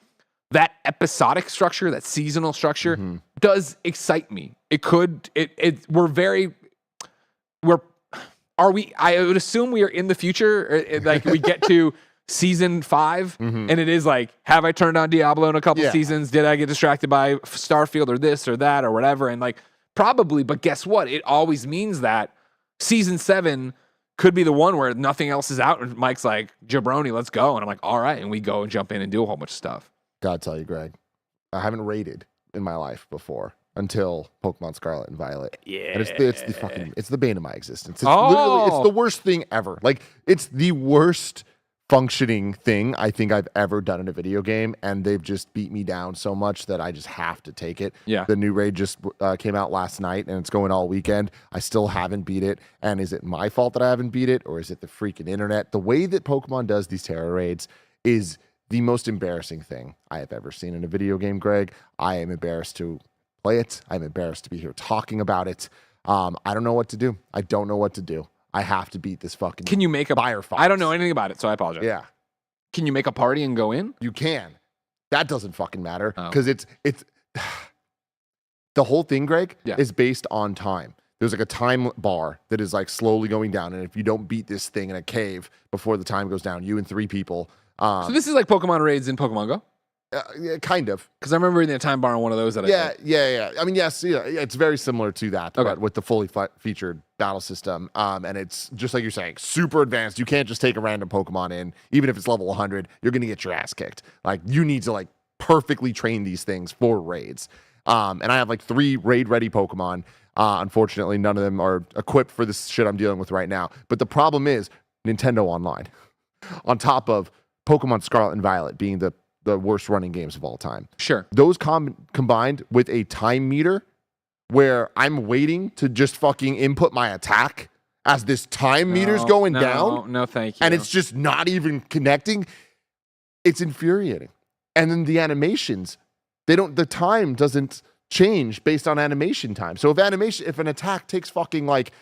that episodic structure, that seasonal structure, mm-hmm. does excite me. I would assume we are in the future, like we get to season 5, mm-hmm. and it is like, have I turned on Diablo in a couple seasons? Did I get distracted by Starfield or this or that or whatever? And like, probably, but guess what? It always means that season 7 could be the one where nothing else is out, and Mike's like, jabroni, let's go. And I'm like, all right, and we go and jump in and do a whole bunch of stuff. Gotta tell you, Greg, I haven't raided in my life before. until Pokemon Scarlet and Violet. Yeah. And it's the bane of my existence. It's literally, it's the worst thing ever. Like, it's the worst functioning thing I think I've ever done in a video game, and they've just beat me down so much that I just have to take it. Yeah. The new raid just came out last night, and it's going all weekend. I still haven't beat it, and is it my fault that I haven't beat it, or is it the freaking internet? The way that Pokemon does these Terra raids is the most embarrassing thing I have ever seen in a video game, Greg. I am embarrassed to play it. I'm embarrassed to be here talking about it. I don't know what to do. I don't know what to do. I have to beat this fucking. Can you make a Firefox? I don't know anything about it, so I apologize. Yeah, Can you make a party and go in? you can. That doesn't fucking matter Oh. because it's the whole thing, Greg, Yeah. is based on time. There's like a time bar that is like slowly going down, and if you don't beat this thing in a cave before the time goes down, you and 3 people. So this is like Pokemon raids in Pokemon Go? Yeah, kind of. Because I remember reading a time bar on one of those that I Yeah, played. yeah. I mean, yes, yeah, it's very similar to that, Okay. but with the fully featured battle system. And it's just like you're saying, super advanced. You can't just take a random Pokemon in, even if it's level 100. You're gonna get your ass kicked. Like, you need to like perfectly train these things for raids. And I have like 3 raid-ready Pokemon. Unfortunately, none of them are equipped for this shit I'm dealing with right now. But the problem is Nintendo Online, on top of Pokemon Scarlet and Violet being the worst running games of all time. Sure. Those combined with a time meter where I'm waiting to just fucking input my attack as this time meter's going down. No, thank you. And it's just not even connecting. It's infuriating. And then the animations, the time doesn't change based on animation time. So if an attack takes fucking like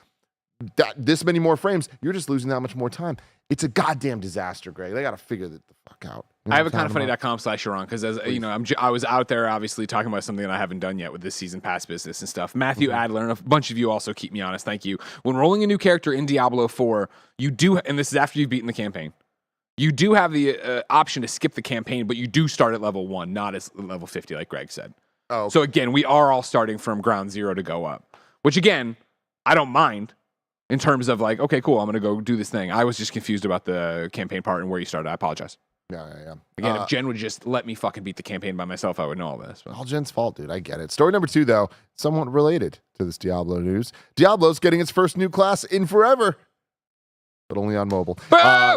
this many more frames, you're just losing that much more time. It's a goddamn disaster, Greg. They got to figure that the fuck out. You know I have a what I'm talking about? kindoffunny.com/Sharon because as you know, I was out there obviously talking about something that I haven't done yet with this season pass business and stuff. Matthew Adler and a bunch of you also keep me honest. Thank you. When rolling a new character in Diablo 4, you do, and this is after you've beaten the campaign, you do have the option to skip the campaign, but you do start at level 1, not as level 50, like Greg said. Oh, So again, we are all starting from ground zero to go up, which again, I don't mind. In terms of like, okay, cool, I'm going to go do this thing. I was just confused about the campaign part and where you started. I apologize. yeah. Again, if Jen would just let me fucking beat the campaign by myself, I would know all this. But. All Jen's fault, dude. I get it. Story number 2, though, somewhat related to this Diablo news. Diablo's getting its first new class in forever, but only on mobile.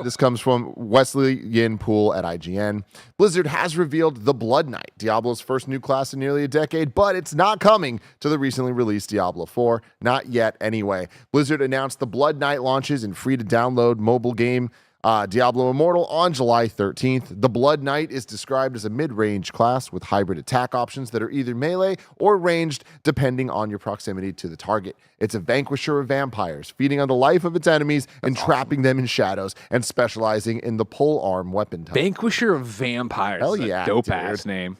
This comes from Wesley Yin-Poole at IGN. Blizzard has revealed the Blood Knight, Diablo's first new class in nearly a decade, but it's not coming to the recently released Diablo 4. Not yet, anyway. Blizzard announced the Blood Knight launches in free-to-download mobile game Diablo Immortal on July 13th. The Blood Knight is described as a mid-range class with hybrid attack options that are either melee or ranged depending on your proximity to the target. It's a vanquisher of vampires, feeding on the life of its enemies and trapping them in shadows and specializing in the pole arm weapon type. Vanquisher of Vampires. Hell That's a yeah, dope-ass name.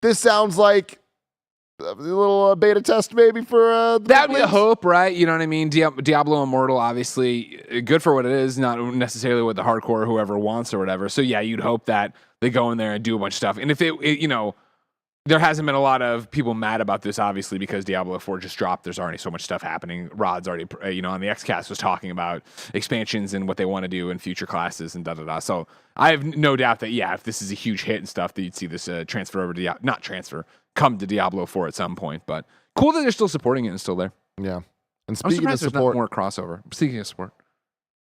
This sounds like a little beta test maybe for That would be a hope, right? You know what I mean? Diablo Immortal, obviously, good for what it is, not necessarily what the hardcore whoever wants or whatever. So yeah, you'd hope that they go in there and do a bunch of stuff. And if you know, there hasn't been a lot of people mad about this, obviously, because Diablo 4 just dropped. There's already so much stuff happening. Rod's already, on the XCast was talking about expansions and what they want to do in future classes and da-da-da. So I have no doubt that, yeah, if this is a huge hit and stuff, that you'd see this transfer over to come to Diablo 4 at some point. But cool that they're still supporting it and still there. Yeah. And I'm speaking of surprised there's not support, more crossover. Speaking of support.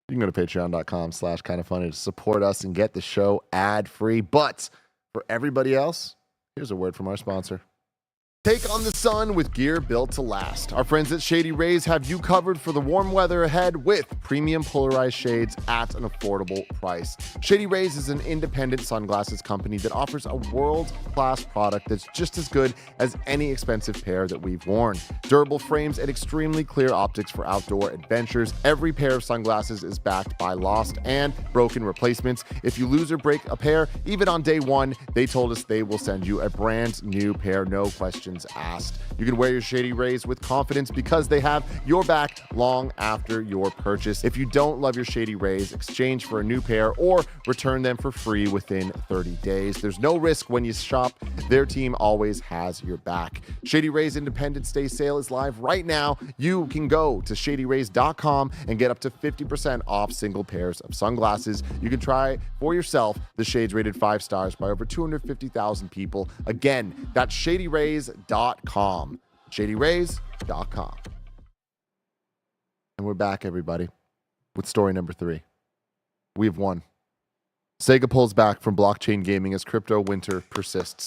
you can go to patreon.com/kindoffunny to support us and get the show ad-free. But for everybody else, here's a word from our sponsor. Take on the sun with gear built to last. Our friends at Shady Rays have you covered for the warm weather ahead with premium polarized shades at an affordable price. Shady Rays is an independent sunglasses company that offers a world-class product that's just as good as any expensive pair that we've worn. Durable frames and extremely clear optics for outdoor adventures. Every pair of sunglasses is backed by lost and broken replacements. If you lose or break a pair, even on day 1, they told us they will send you a brand new pair, no questions questions asked. You can wear your Shady Rays with confidence because they have your back long after your purchase. If you don't love your Shady Rays, exchange for a new pair or return them for free within 30 days. There's no risk when you shop. Their team always has your back. Shady Rays Independence Day sale is live right now. You can go to shadyrays.com and get up to 50% off single pairs of sunglasses. You can try for yourself the shades rated 5 stars by over 250,000 people. Again, that's shadyrays.com. shadyrays.com. And we're back, everybody, with story number 3. We've won. Sega pulls back from blockchain gaming as crypto winter persists.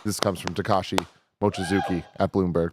This comes from Takashi Mochizuki at Bloomberg.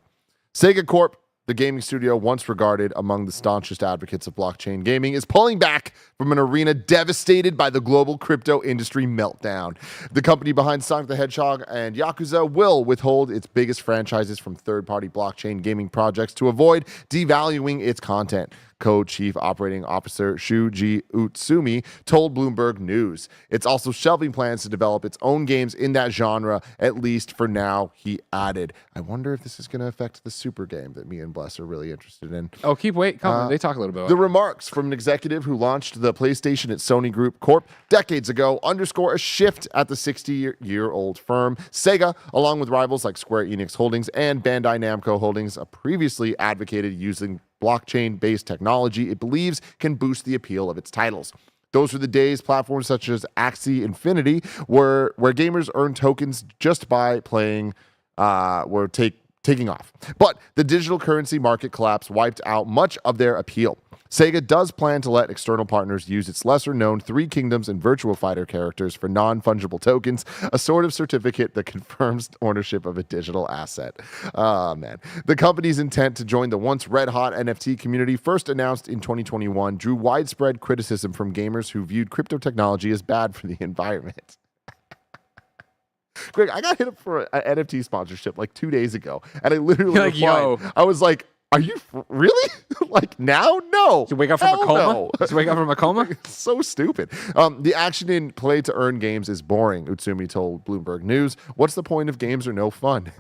Sega Corp, the gaming studio once regarded among the staunchest advocates of blockchain gaming, is pulling back from an arena devastated by the global crypto industry meltdown. The company behind Sonic the Hedgehog and Yakuza will withhold its biggest franchises from third-party blockchain gaming projects to avoid devaluing its content. Co-Chief Operating Officer Shuji Utsumi told Bloomberg News. It's also shelving plans to develop its own games in that genre, at least for now, he added. I wonder if this is going to affect the super game that me and Bless are really interested in. Oh, come. They talk a little bit about the remarks from an executive who launched the PlayStation at Sony Group Corp decades ago underscore a shift at the 60-year-old firm. Sega, along with rivals like Square Enix Holdings and Bandai Namco Holdings, previously advocated using blockchain-based technology it believes can boost the appeal of its titles. Those were the days platforms such as Axie Infinity where gamers earn tokens just by playing were taking off. But the digital currency market collapse wiped out much of their appeal. Sega does plan to let external partners use its lesser-known Three Kingdoms and Virtua Fighter characters for non-fungible tokens, a sort of certificate that confirms ownership of a digital asset. Oh, man. The company's intent to join the once red-hot NFT community, first announced in 2021, drew widespread criticism from gamers who viewed crypto technology as bad for the environment. Greg, I got hit up for an NFT sponsorship like 2 days ago, and I literally You're like, replied, yo. I was like, are you really? Like now? No. Did you wake up from a coma? No. Did you wake up from a coma? So stupid. The action in play to earn games is boring, Utsumi told Bloomberg News. What's the point if games are no fun?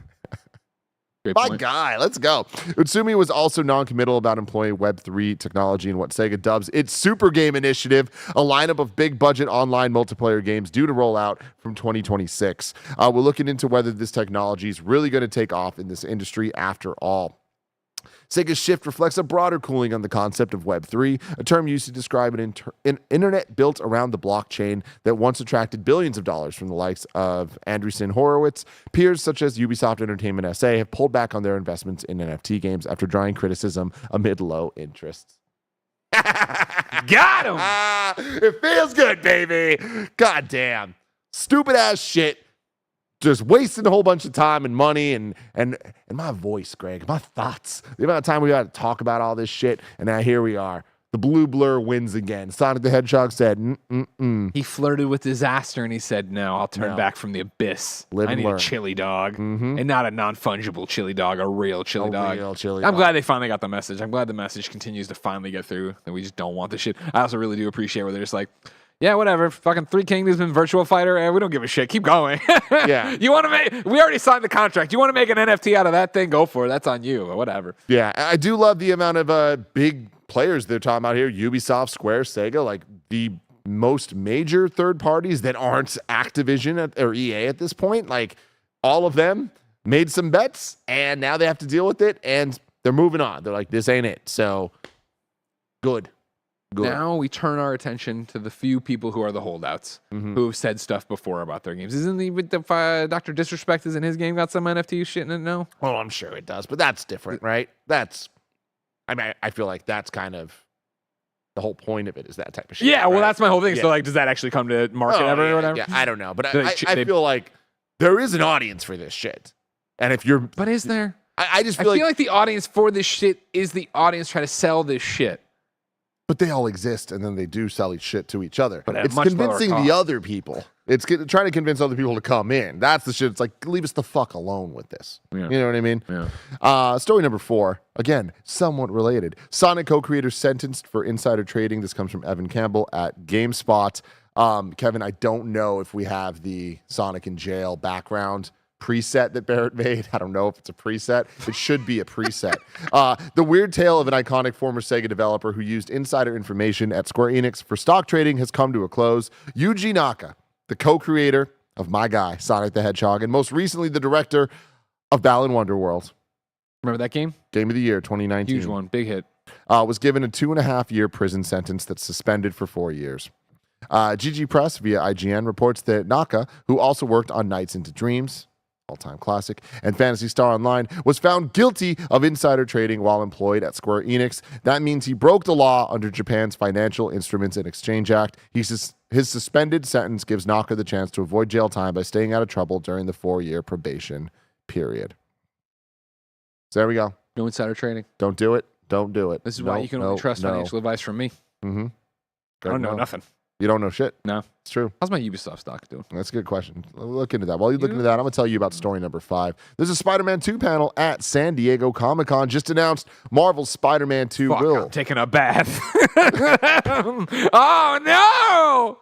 Great My point. guy, let's go. Utsumi was also non-committal about employing Web3 technology in what Sega dubs its Super Game Initiative, a lineup of big-budget online multiplayer games due to roll out from 2026. We're looking into whether this technology is really going to take off in this industry after all. Sega's shift reflects a broader cooling on the concept of Web3, a term used to describe an internet built around the blockchain that once attracted billions of dollars from the likes of Andreessen Horowitz. Peers such as Ubisoft Entertainment SA have pulled back on their investments in NFT games after drawing criticism amid low interests. Got him! It feels good, baby. God damn. Stupid ass shit. Just wasting a whole bunch of time and money and my voice, Greg, my thoughts. The amount of time we got to talk about all this shit, and now here we are. The blue blur wins again. Sonic the Hedgehog said, He flirted with disaster and he said, no, I'll turn back from the abyss. Live I and need learn. a chili dog. Mhm. And not a non-fungible chili dog, a real chili dog. Real chili I'm dog. glad they finally got the message. I'm glad the message continues to finally get through that we just don't want this shit. I also really do appreciate where they're just like, yeah, whatever. Fucking Three Kingdoms and Virtua Fighter. We don't give a shit. Keep going. Yeah. You want to make? We already signed the contract. You want to make an NFT out of that thing? Go for it. That's on you. Or whatever. Yeah, I do love the amount of big players they're talking about here. Ubisoft, Square, Sega, like the most major third parties that aren't Activision or EA at this point. Like all of them made some bets and now they have to deal with it and they're moving on. They're like, this ain't it. So good. Now we turn our attention to the few people who are the holdouts who have said stuff before about their games. Isn't the Dr. Disrespect isn't his game got some NFT shit in it? No. Well, I'm sure it does, but that's different, right? I feel like that's kind of the whole point of it is that type of shit. Yeah, well, right? that's my whole thing. Yeah. So, like, does that actually come to market ever or whatever? Yeah, I don't know, but They I feel like there is an audience for this shit, and if you're, But is there? I just I feel feel like the audience for this shit is the audience trying to sell this shit. but they all exist, and then they do sell shit to each other. But at It's much lower convincing cost. the other people. It's trying to convince other people to come in. That's the shit. It's like, leave us the fuck alone with this. Yeah. You know what I mean? Yeah. Story number 4, again, somewhat related. Sonic co-creator sentenced for insider trading. This comes from Evan Campbell at GameSpot. Kevin, I don't know if we have the Sonic in jail background. preset that Barrett made. I don't know if it's a preset. It should be a preset. The weird tale of an iconic former Sega developer who used insider information at Square Enix for stock trading has come to a close. Yuji Naka, the co-creator of my guy, Sonic the Hedgehog, and most recently the director of Balan Wonderworld. Remember that game? Game of the Year 2019. Huge one. Big hit. Was given a 2.5-year prison sentence that's suspended for 4 years. GG Press via IGN reports that Naka, who also worked on Nights into Dreams, all-time classic, and Phantasy Star Online, was found guilty of insider trading while employed at Square Enix. That means he broke the law under Japan's Financial Instruments and Exchange Act. His suspended sentence gives Naka the chance to avoid jail time by staying out of trouble during the 4-year probation period. So there we go. No insider trading. Don't do it. Don't do it. This is why you can only trust financial advice from me. Mm-hmm. I don't know nothing. You don't know shit? No. It's true. How's my Ubisoft stock doing? That's a good question. Look into that. While you look into that, I'm going to tell you about story number 5. There's a Spider-Man 2 panel at San Diego Comic-Con. Just announced Marvel's Spider-Man 2 will. I'm taking a bath. Oh, no!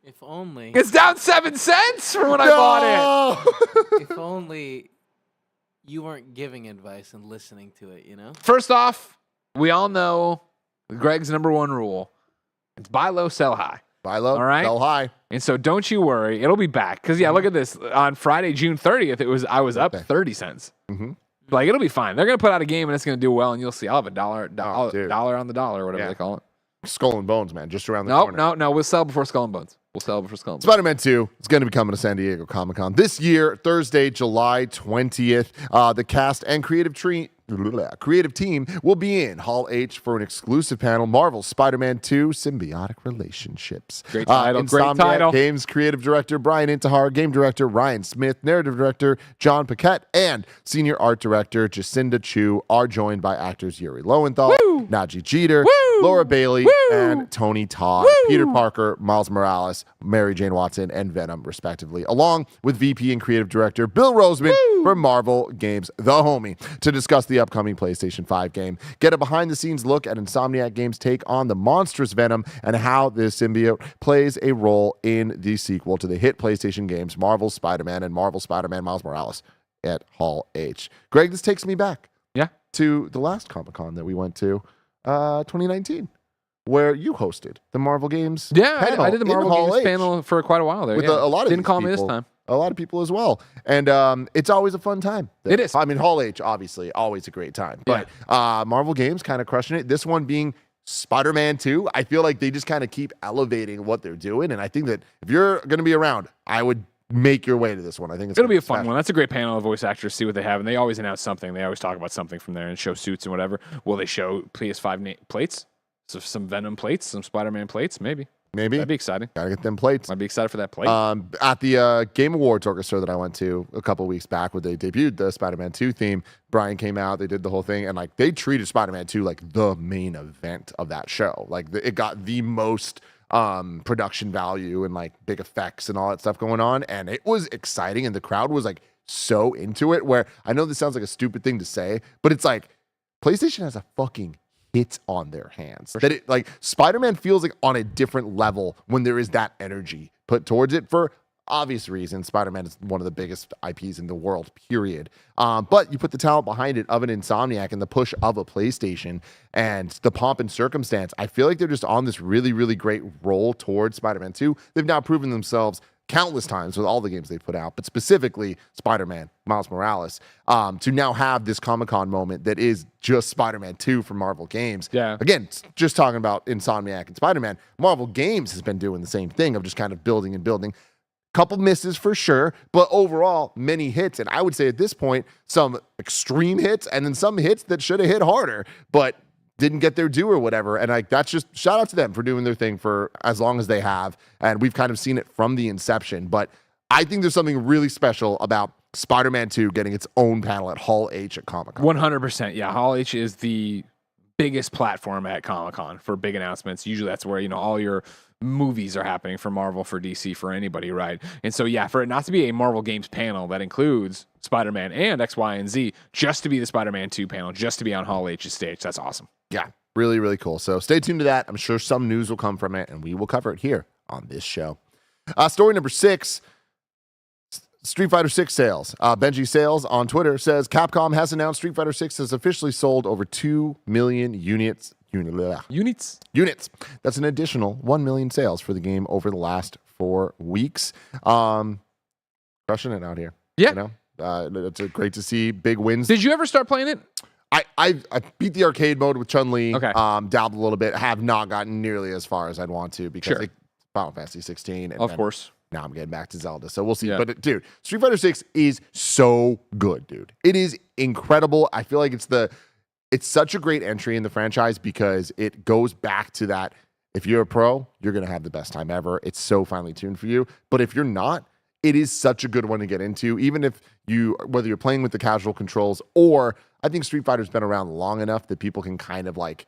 If only. It's down 7 cents from when I bought it. If only you weren't giving advice and listening to it, you know? First off, we all know Greg's number 1 rule. It's buy low, sell high. Buy low, all right? sell high. And so don't you worry. It'll be back. Because, yeah, look at this. On Friday, June 30th, I was up 30 cents. Mm-hmm. Like, it'll be fine. They're going to put out a game, and it's going to do well, and you'll see. I'll have a dollar on the dollar, or whatever they call it. Skull and Bones, man, just around the corner. No. We'll sell before Skull and Bones. Spider-Man 2 is going to be coming to San Diego Comic-Con this year, Thursday, July 20th. The cast and creative team will be in Hall H for an exclusive panel, Marvel's Spider-Man 2 Symbiotic Relationships. Great title. Insomniac Games creative director Brian Intihar, game director Ryan Smith, narrative director John Paquette, and senior art director Jacinda Chu are joined by actors Yuri Lowenthal, Najee Jeter, Laura Bailey, and Tony Todd, Peter Parker, Miles Morales, Mary Jane Watson, and Venom, respectively, along with VP and creative director Bill Roseman from Marvel Games, the homie, to discuss the upcoming PlayStation 5 game. Get a behind-the-scenes look at Insomniac Games' take on the monstrous Venom and how this symbiote plays a role in the sequel to the hit PlayStation games Marvel's Spider-Man and Marvel's Spider-Man Miles Morales at Hall H. Greg, this takes me back to the last Comic-Con that we went to, 2019. Where you hosted the Marvel Games panel. I did the Marvel Games panel for quite a while there. With a lot of Didn't call people, me this time. A lot of people as well. And it's always a fun time. It is. I mean, Hall H, obviously, always a great time. But Marvel Games kind of crushing it. This one being Spider-Man 2, I feel like they just kind of keep elevating what they're doing. And I think that if you're going to be around, I would make your way to this one. I think it'll be a fun one. That's a great panel of voice actors, see what they have. And they always announce something. They always talk about something from there and show suits and whatever. Will they show PS5 plates? So some Venom plates, some Spider-Man plates, maybe. That'd be exciting. Gotta get them plates. I'd be excited for that plate. At the Game Awards orchestra that I went to a couple weeks back, where they debuted the Spider-Man 2 theme, Brian came out, they did the whole thing, and like they treated Spider-Man 2 like the main event of that show. Like it got the most production value and like big effects and all that stuff going on, and it was exciting, and the crowd was like so into it. Where I know this sounds like a stupid thing to say, but it's like PlayStation has a fucking hit on their hands. That it like Spider-Man feels like on a different level when there is that energy put towards it for obvious reasons. Spider-Man is one of the biggest IPs in the world, period. But you put the talent behind it of an Insomniac and the push of a PlayStation and the pomp and circumstance. I feel like they're just on this really, really great roll towards Spider-Man 2. They've now proven themselves countless times with all the games they put out, but specifically Spider-Man, Miles Morales, to now have this Comic-Con moment that is just Spider-Man 2 from Marvel Games. Yeah. Again, just talking about Insomniac and Spider-Man, Marvel Games has been doing the same thing of just kind of building and building. Couple misses for sure, but overall, many hits. And I would say at this point, some extreme hits and then some hits that should have hit harder, but didn't get their due or whatever. And like that's just shout out to them for doing their thing for as long as they have. And we've kind of seen it from the inception. But I think there's something really special about Spider-Man 2 getting its own panel at Hall H at Comic-Con. 100%. Yeah, Hall H is the biggest platform at Comic-Con for big announcements. Usually that's where, all your movies are happening for Marvel, for DC, for anybody, right? And so, yeah, for it not to be a Marvel Games panel that includes Spider-Man and X, Y, and Z, just to be the Spider-Man 2 panel, just to be on Hall H's stage, that's awesome. Yeah, really, really cool. So stay tuned to that. I'm sure some news will come from it, and we will cover it here on this show. Story number 6. Street Fighter 6 sales. Benji Sales on Twitter says Capcom has announced Street Fighter 6 has officially sold over 2 million units. Units. That's an additional 1 million sales for the game over the last 4 weeks. Crushing it out here. Yeah. You know? It's great to see big wins. Did you ever start playing it? I beat the arcade mode with Chun-Li. Okay. Dabbled a little bit. Have not gotten nearly as far as I'd want to because Sure. it's Final Fantasy 16. And Of course. Now I'm getting back to Zelda, so we'll see. Yeah. But dude, Street Fighter 6 is so good, dude. It is incredible. I feel like it's such a great entry in the franchise because it goes back to that. If you're a pro, you're gonna have the best time ever. It's so finely tuned for you. But if you're not, it is such a good one to get into. Even if whether you're playing with the casual controls or I think Street Fighter's been around long enough that people can kind of like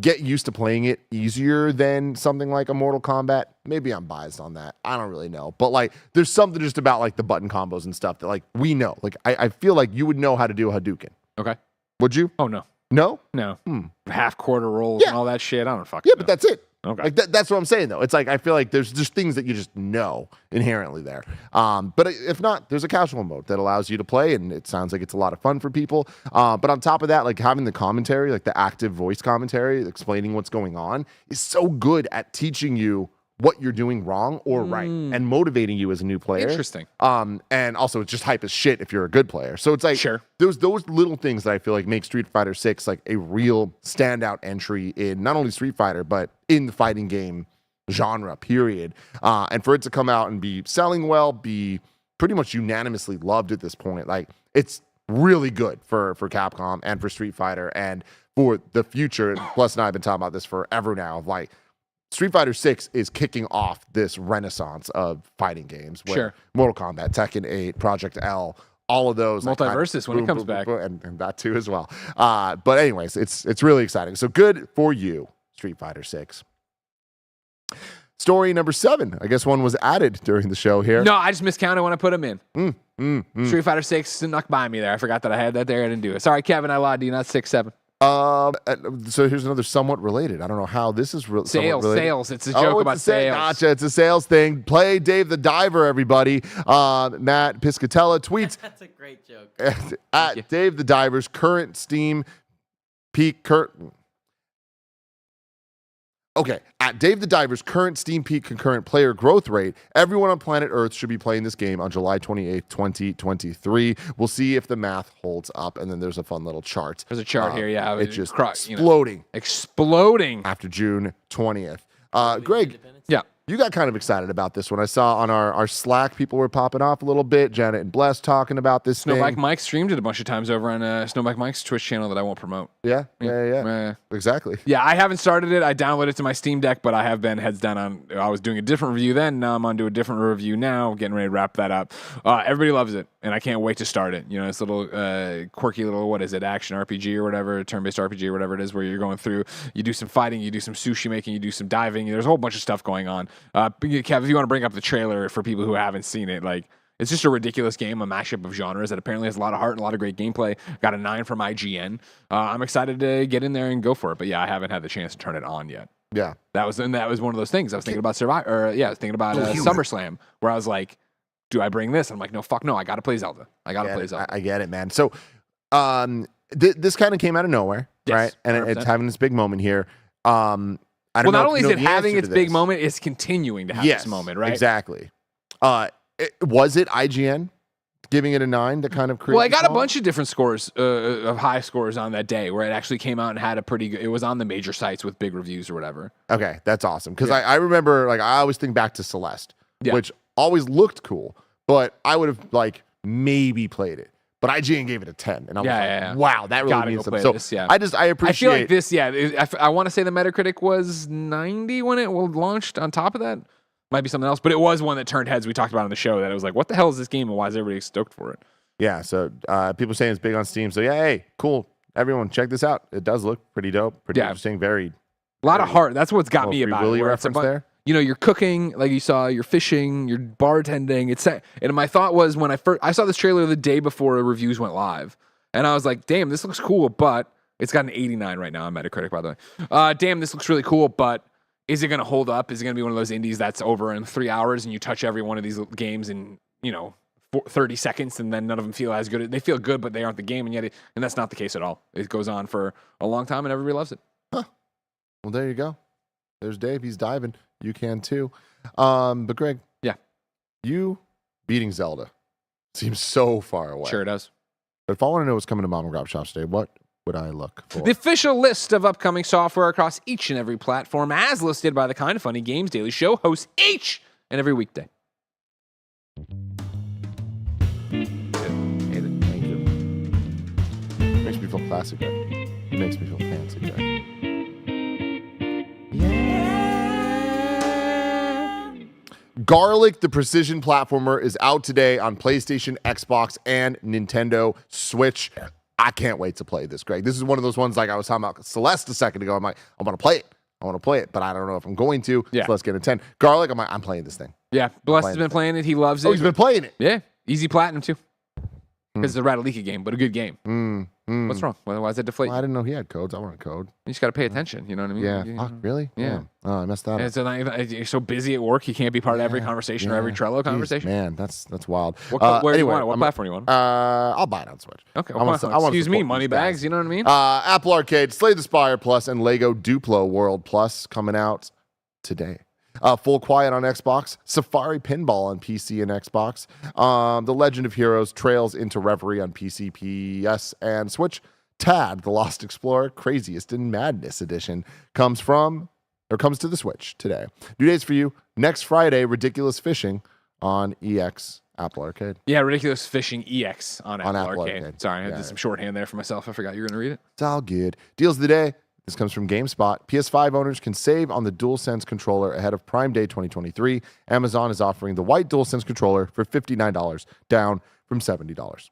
get used to playing it easier than something like a Mortal Kombat. Maybe I'm biased on that. I don't really know. But like there's something just about like the button combos and stuff that like we know. Like I feel like you would know how to do a Hadouken. Okay. Would you? Oh, no. No? No. Half quarter rolls and all that shit. I don't fucking Yeah, know. but that's it. Okay. Like that's what I'm saying though. It's like I feel like there's just things that you just know inherently there. But if not, there's a casual mode that allows you to play, and it sounds like it's a lot of fun for people. But on top of that, like having the commentary, like the active voice commentary, explaining what's going on, is so good at teaching you what you're doing wrong or right, and motivating you as a new player. Interesting. And also it's just hype as shit if you're a good player. So it's like Sure. those little things that I feel like make Street Fighter 6 like a real standout entry in not only Street Fighter, but in the fighting game genre, period. And for it to come out and be selling well, be pretty much unanimously loved at this point, like it's really good for Capcom and for Street Fighter and for the future. Plus, and I have been talking about this forever now, of like Street Fighter 6 is kicking off this renaissance of fighting games. Where Sure. Mortal Kombat, Tekken 8, Project L, all of those. Multiversus when it comes back. And that too as well. But anyways, it's really exciting. So good for you, Street Fighter 6. Story number 7. I guess one was added during the show here. No, I just miscounted when I put them in. Street Fighter 6 snuck by me there. I forgot that I had that there. I didn't do it. Sorry, Kevin, I lied to you. Not 6, 7. So here's another somewhat related. I don't know how this is Sales. It's a joke about sales. Gotcha. It's a sales thing. Play Dave the Diver, everybody. Matt Piscatella tweets That's a great joke. at Dave the Diver's current Steam peak current. Okay, at Dave the Diver's current Steam peak concurrent player growth rate, everyone on planet Earth should be playing this game on July 28th, 2023. We'll see if the math holds up, and then there's a fun little chart. There's a chart here, yeah. It's just exploding Exploding. after June 20th. Greg, Yeah. you got kind of excited about this one. I saw on our Slack, people were popping off a little bit. Janet and Bless talking about this Snowbike thing. Mike streamed it a bunch of times over on Snowbike Mike's Twitch channel that I won't promote. Yeah. Exactly. Yeah, I haven't started it. I downloaded it to my Steam Deck, but I have been heads down on. I was doing a different review then. Now I'm on to a different review now. Getting ready to wrap that up. Everybody loves it, and I can't wait to start it. You know, it's a little quirky little, what is it, action RPG or whatever, turn-based RPG or whatever it is, where you're going through. You do some fighting, you do some sushi making, you do some diving. There's a whole bunch of stuff going on. Kev, if you want to bring up the trailer for people who haven't seen it, like. It's just a ridiculous game, a mashup of genres that apparently has a lot of heart and a lot of great gameplay. Got a 9 from IGN. I'm excited to get in there and go for it. But yeah, I haven't had the chance to turn it on yet. Yeah. That was one of those things. I was thinking about SummerSlam, where I was like, do I bring this? I'm like, no, fuck no. I got to play Zelda. I get it, man. So this kind of came out of nowhere, Yes, right? And 100%. it's having this big moment here. I don't know not if only you is know it the having answer its to big this. moment, it's continuing to have this moment, right? Exactly. Was it IGN giving it a 9 to kind of create? Well, I got a bunch of different scores of high scores on that day where it actually came out and had a pretty good. It was on the major sites with big reviews or whatever. Okay, that's awesome. Because I remember, like, I always think back to Celeste, Yeah. which always looked cool, but I would have, like, maybe played it. But IGN gave it a 10. And I was like, wow, that really Gotta means go something. play So this, yeah. I appreciate I feel like this, yeah. I want to say the Metacritic was 90 when it launched on top of that. Might be something else, but it was one that turned heads. We talked about on the show that it was like, what the hell is this game and why is everybody stoked for it? Yeah, so people saying it's big on Steam. So yeah, hey, cool. Everyone, check this out. It does look pretty dope. Pretty interesting. Very a lot of heart. That's what's got me about Willy it. where reference there. You know, you're cooking, like you saw, you're fishing, you're bartending. And my thought was when I saw this trailer the day before the reviews went live, and I was like, damn, this looks cool, but it's got an 89 right now on Metacritic, by the way. Damn, this looks really cool, but is it going to hold up? Is it going to be one of those indies that's over in 3 hours and you touch every one of these games in 30 seconds, and then none of them feel as good. They feel good, but they aren't the game, and that's not the case at all. It goes on for a long time, and everybody loves it. Huh. Well, there you go. There's Dave. He's diving. You can too. But Greg, yeah, you beating Zelda seems so far away. Sure it does. But if I want to know what's coming to Mom and Grab Shops today, what would I look for? The official list of upcoming software across each and every platform, as listed by the Kind of Funny Games Daily Show hosts each and every weekday. Thank you. Makes me feel classic, Greg. It makes me feel fancy, Greg. Garlic, the precision platformer, is out today on PlayStation, Xbox, and Nintendo Switch. I can't wait to play this, Greg. This is one of those ones like I was talking about Celeste a second ago. I'm like, I want to play it, but I don't know if I'm going to. Yeah. So let's get a 10. Garlic, I'm like, I'm playing this thing. Yeah, Bless has been playing it. He loves it. Oh, he's been playing it. Yeah, easy platinum too. Because it's a Radalika game, but a good game. What's wrong? Why does that deflate? Well, I didn't know he had codes. I want a code. You just got to pay attention. You know what I mean? Yeah. You Really? Yeah. Oh, I messed that up. And so you're so busy at work, you can't be part of every conversation or every Trello conversation. Man, that's wild. Where do you anyway, want it? What platform do you want? I'll buy it on Switch. Okay. I wanna Excuse me, support money these guys. bags. You know what I mean? Apple Arcade, Slay the Spire Plus, and Lego Duplo World Plus coming out today. Full Quiet on Xbox, Safari Pinball on PC and Xbox, The Legend of Heroes Trails into Reverie on PC, PS, and Switch. Tad, The Lost Explorer, Craziest in Madness Edition comes to the Switch today. Due dates for you next Friday, Ridiculous Fishing on EX Apple Arcade. Yeah, Ridiculous Fishing EX on Apple Arcade. Arcade. Sorry, I Yeah. did some shorthand there for myself. I forgot you were going to read it. It's all good. Deals of the day. This comes from GameSpot. PS5 owners can save on the DualSense controller ahead of Prime Day 2023. Amazon is offering the white DualSense controller for $59, down from $70.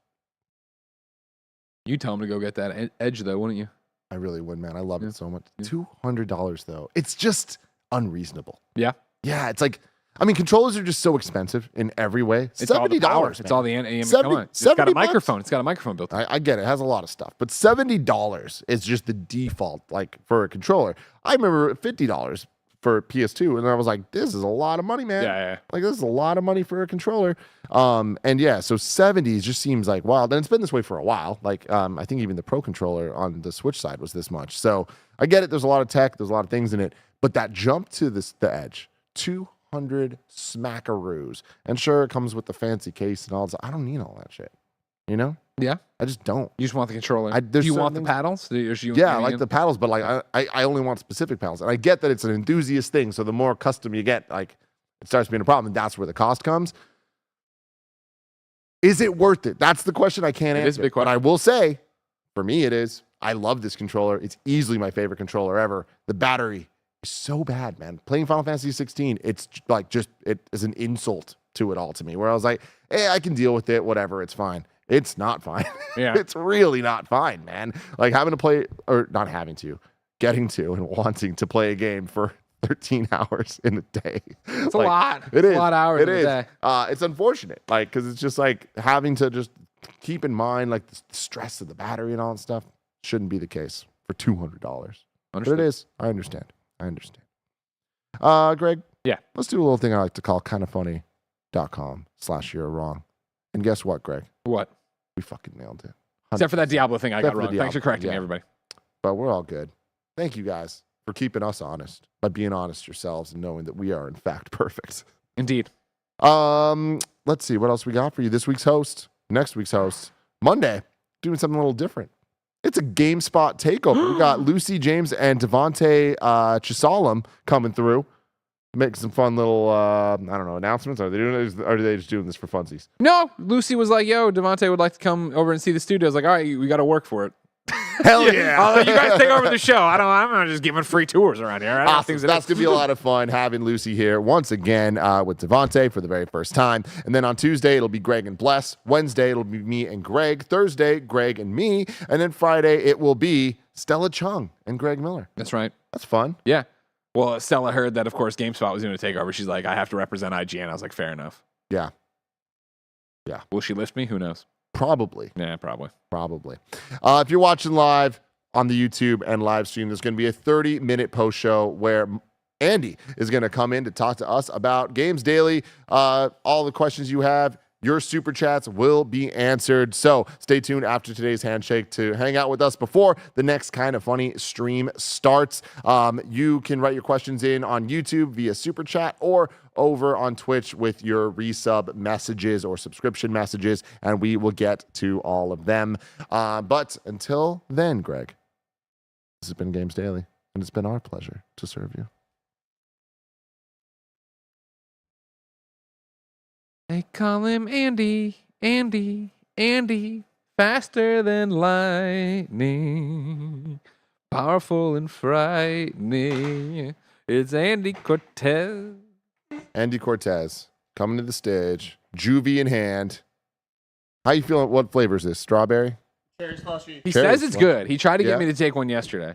You tell him to go get that Edge, though, wouldn't you? I really would, man. I love it so much. Yeah. $200, though. It's just unreasonable. Yeah. Yeah, it's like, I mean, controllers are just so expensive in every way. It's $70. all the power. It's all the come on. It's got a microphone. It's got a microphone built in. I get it. It has a lot of stuff. But $70 is just the default, like, for a controller. I remember $50 for PS2, and I was like, this is a lot of money, man. Yeah. Like, this is a lot of money for a controller. And yeah, so 70 just seems like wild. And it's been this way for a while. Like, I think even the Pro controller on the Switch side was this much. So I get it. There's a lot of tech. There's a lot of things in it. But that jump to the Edge, 200 smackaroos. And sure, it comes with the fancy case and all that. I don't need all that shit. You know? Yeah. I just don't. You just want the controller. Do you want the paddles? Yeah, I like the paddles, but like I only want specific paddles. And I get that it's an enthusiast thing. So the more custom you get, like, it starts being a problem. And that's where the cost comes. Is it worth it? That's the question I can't answer. It is a big question. But I will say, for me, it is. I love this controller. It's easily my favorite controller ever. The battery is so bad, man. Playing Final Fantasy 16, it's like it is an insult to it all to me. Where I was like, hey, I can deal with it. Whatever, it's fine. It's not fine. Yeah. It's really not fine, man. Like getting to and wanting to play a game for 13 hours in a day. It's a lot. It is. A lot of hours in a day. It's unfortunate, like, because it's just like having to just keep in mind like the stress of the battery and all that stuff. Shouldn't be the case for $200. But it is. I understand. Greg? Yeah. Let's do a little thing I like to call kindoffunny.com/you're wrong. And guess what, Greg? What? We fucking nailed it. 100%. Except for that Diablo thing I got Except for the wrong. Thanks for Diablo, correcting yeah. everybody. But we're all good. Thank you guys for keeping us honest, by being honest yourselves and knowing that we are in fact perfect. Indeed. Let's see what else we got for you. This week's host, next week's host, Monday, doing something a little different. It's a GameSpot takeover. We got Lucy James and DeVante Chisolm coming through. Make some fun little, announcements. Are they just doing this for funsies? No, Lucy was like, yo, DeVante would like to come over and see the studio. I was like, all right, we got to work for it. Hell yeah. I'll let you guys take over the show. I'm not just giving free tours around here. Awesome. That's going to be a lot of fun having Lucy here once again with DeVante for the very first time. And then on Tuesday, it'll be Greg and Bless. Wednesday, it'll be me and Greg. Thursday, Greg and me. And then Friday, it will be Stella Chung and Greg Miller. That's right. That's fun. Yeah. Well, Stella heard that, of course, GameSpot was going to take over. She's like, I have to represent IGN. I was like, fair enough. Yeah. Will she lift me? Who knows? Probably. Yeah, probably. If you're watching live on the YouTube and live stream, there's going to be a 30-minute post show where Andy is going to come in to talk to us about Games Daily, all the questions you have, your super chats will be answered. So stay tuned after today's handshake to hang out with us before the next Kind of Funny stream starts. You can write your questions in on YouTube via super chat or over on Twitch with your resub messages or subscription messages, and we will get to all of them. But until then, Greg, this has been Games Daily, and it's been our pleasure to serve you. They call him Andy, faster than lightning, powerful and frightening. It's Andy Cortez. Andy Cortez coming to the stage, juvie in hand. How you feeling? What flavor is this? Strawberry? Cherry slushy. He Cherry says it's slushy. good. He tried to Yeah. get me to take one yesterday.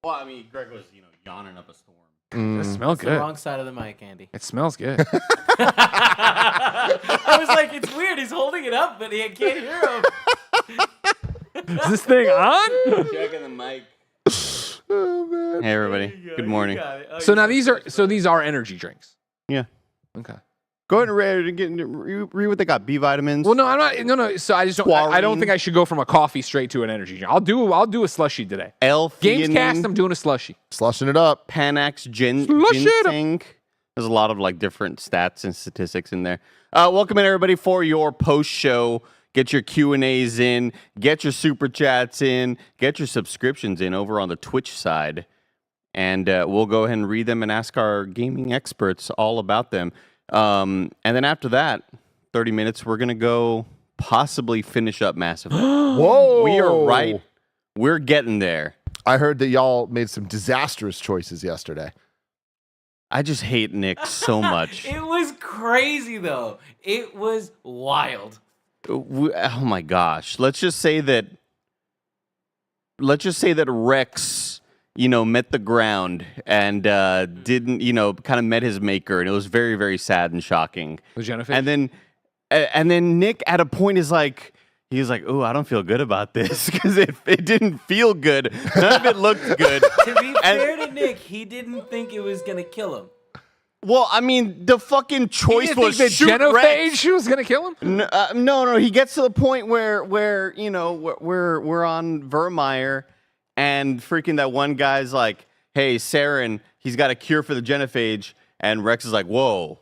Well, I mean, Greg was, yawning up a storm. It smells The good. wrong side of the mic, Andy. It smells good. I was like, it's weird. He's holding it up, but I can't hear him. Is this thing on? Checking the mic. Oh, man. Hey, everybody. Good morning. So now these are energy drinks. Yeah. Okay. Go ahead and read what they got. B vitamins. Well, no, I'm not. No. So I just don't. I don't Taurine. think I should go from a coffee straight to an energy drink. I'll do a slushy today. L-theanine, Gamescast, I'm doing a slushy. Slushing it up. Panax, Slush it up. ginseng. There's a lot of different stats and statistics in there. Welcome in everybody for your post show. Get your Q&As in, get your super chats in, get your subscriptions in over on the Twitch side, and we'll go ahead and read them and ask our gaming experts all about them. And then after that, 30 minutes, we're gonna go possibly finish up Mass Effect. Whoa. We are right. We're getting there. I heard that y'all made some disastrous choices yesterday. I just hate Nick so much. It was crazy, though. It was wild. Oh my gosh. Let's just say that Rex, met the ground and didn't, kind of met his maker, and it was very, very sad and shocking. The Genophage? And then Nick at a point is like, he's like, "Oh, I don't feel good about this," because it didn't feel good. None of it looked good. To be fair to Nick, he didn't think it was going to kill him. Well, I mean, the fucking choice You think was the shoot Rex. Genophage was gonna kill him? No. He gets to the point where we're on Vermeer, and freaking that one guy's like, "Hey, Saren, he's got a cure for the Genophage," and Rex is like, "Whoa,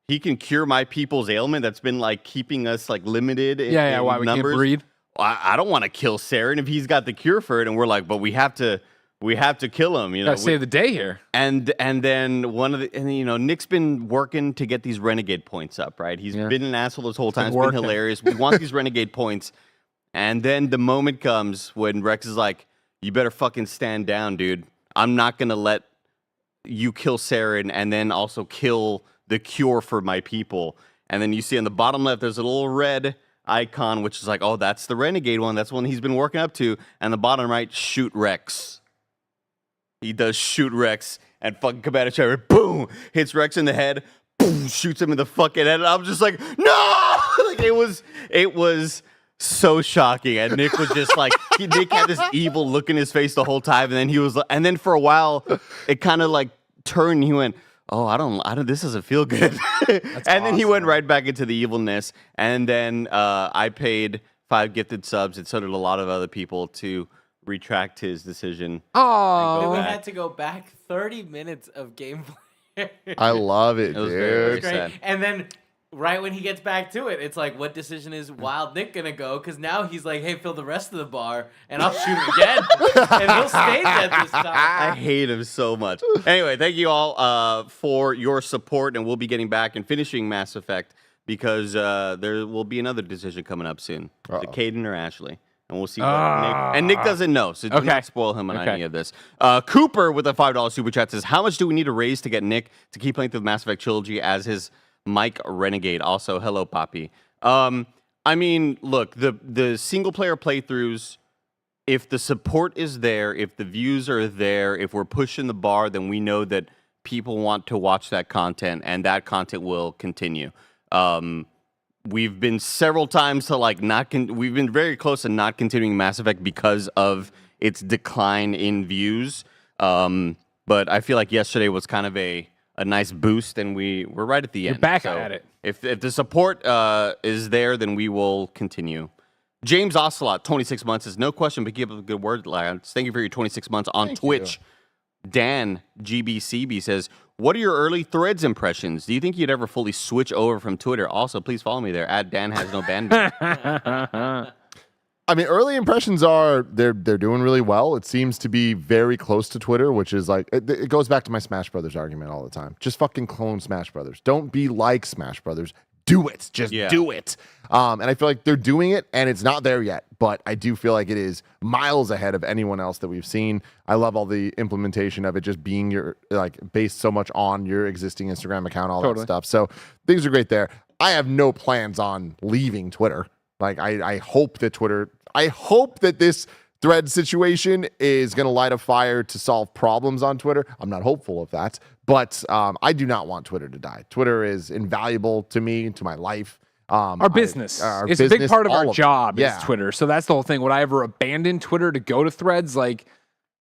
he can cure my people's ailment that's been keeping us limited in Why we numbers. can't breed? I don't want to kill Saren if he's got the cure for it," and we're like, "But we have to kill him." Gotta save the day here. And then Nick's been working to get these renegade points up, right? He's been an asshole this whole time. It's been working. hilarious. We want these renegade points. And then the moment comes when Rex is like, "You better fucking stand down, dude. I'm not gonna let you kill Saren and then also kill the cure for my people." And then you see on the bottom left, there's a little red icon, which is like, "Oh, that's the renegade one. That's one he's been working up to." And the bottom right, shoot Rex. He does shoot Rex, and fucking Commander Cherry, boom, hits Rex in the head, boom, shoots him in the fucking head. And I'm just like, no! It was so shocking. And Nick was just like, Nick had this evil look in his face the whole time. And then he was, and then for a while, it kind of turned. And he went, "Oh, I don't. This doesn't feel good." And then he went right back into the evilness. And then I paid 5 gifted subs, and so did a lot of other people to retract his decision. Oh, Then we back. had to go back 30 minutes of gameplay. I love it, It was dude. very Great. sad. And then right when he gets back to it, it's like, what decision is Wild Nick gonna go? Because now he's like, "Hey, fill the rest of the bar, and I'll shoot him again." And he'll stay dead this time. I hate him so much. Anyway, thank you all for your support, and we'll be getting back and finishing Mass Effect because there will be another decision coming up soon. Is it Caden or Ashley? And we'll see what Nick... And Nick doesn't know, so do not spoil him on any of this. Cooper with a $5 super chat says, "How much do we need to raise to get Nick to keep playing through the Mass Effect trilogy as his Mike Renegade?" Also, hello, Poppy. I mean, look, the single-player playthroughs, if the support is there, if the views are there, if we're pushing the bar, then we know that people want to watch that content, and that content will continue. We've been several times to we've been very close to not continuing Mass Effect because of its decline in views. But I feel like yesterday was kind of a a nice boost, and we're right at the end. You're back So at it. If the support is there, then we will continue. James Ocelot, 26 months, says, no question, but keep up the good word, lads. Thank you for your 26 months on Twitch. Dan GBCB says, what are your early Threads impressions? Do you think you'd ever fully switch over from Twitter? Also, please follow me there, at Dan Has No Bandwidth. I mean, early impressions are they're doing really well. It seems to be very close to Twitter, which is like it goes back to my Smash Brothers argument all the time. Just fucking clone Smash Brothers. Don't be like Smash Brothers. Do it. Just do it. And I feel like they're doing it, and it's not there yet. But I do feel like it is miles ahead of anyone else that we've seen. I love all the implementation of it just being your based so much on your existing Instagram account, all that stuff. So things are great there. I have no plans on leaving Twitter. Like I hope that this thread situation is going to light a fire to solve problems on Twitter. I'm not hopeful of that, but I do not want Twitter to die. Twitter is invaluable to me, to my life. Our business. It's a big part of our job is Twitter. So that's the whole thing. Would I ever abandon Twitter to go to Threads? Like,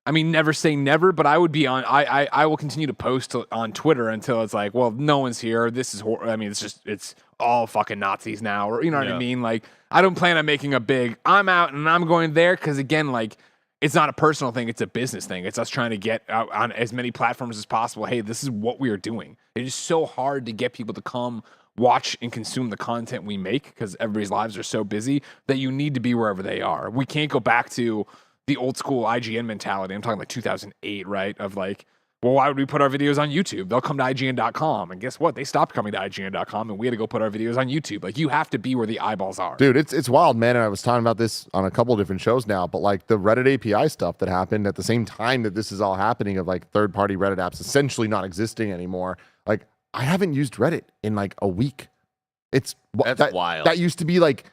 I mean, never say never, but I would be on. I will continue to post on Twitter until it's like, well, no one's here. This is. I mean, it's all fucking Nazis now, or you know what I mean? Like, I don't plan on making a big. I'm out and I'm going there because again, like, it's not a personal thing. It's a business thing. It's us trying to get out on as many platforms as possible. Hey, this is what we are doing. It is so hard to get people to come watch and consume the content we make because everybody's lives are so busy that you need to be wherever they are. We can't go back to the old school IGN mentality. I'm talking like 2008, right? Of like, well, why would we put our videos on YouTube? They'll come to IGN.com. And guess what? They stopped coming to IGN.com and we had to go put our videos on YouTube. Like, you have to be where the eyeballs are. Dude, it's wild, man. And I was talking about this on a couple of different shows now, but like the Reddit API stuff that happened at the same time that this is all happening of like third-party Reddit apps essentially not existing anymore. Like, I haven't used Reddit in like a week. That's wild. That used to be like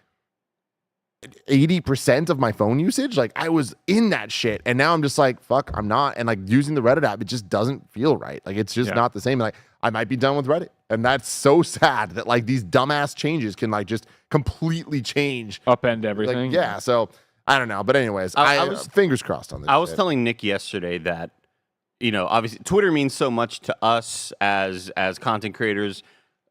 80% of my phone usage. Like, I was in that shit, and now I'm just like, fuck, I'm not. And like using the Reddit app, it just doesn't feel right. Like, it's just not the same. Like, I might be done with Reddit, and that's so sad that like these dumbass changes can like just completely change, upend everything. Like, so I don't know, but anyways, I was fingers crossed on this. I was telling Nick yesterday that, you know, obviously Twitter means so much to us as content creators.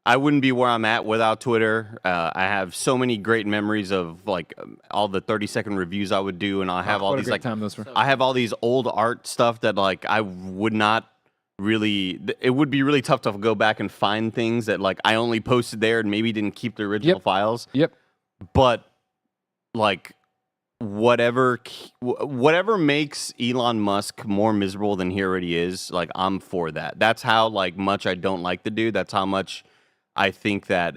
I wouldn't be where I'm at without Twitter. I have so many great memories of like all the 30-second reviews I would do, and I have all these like I have all these old art stuff that like I would not really. It would be really tough to go back and find things that like I only posted there and maybe didn't keep the original files. Yep. But like whatever makes Elon Musk more miserable than he already is, like I'm for that. That's how like much I don't like the dude. That's how much I think that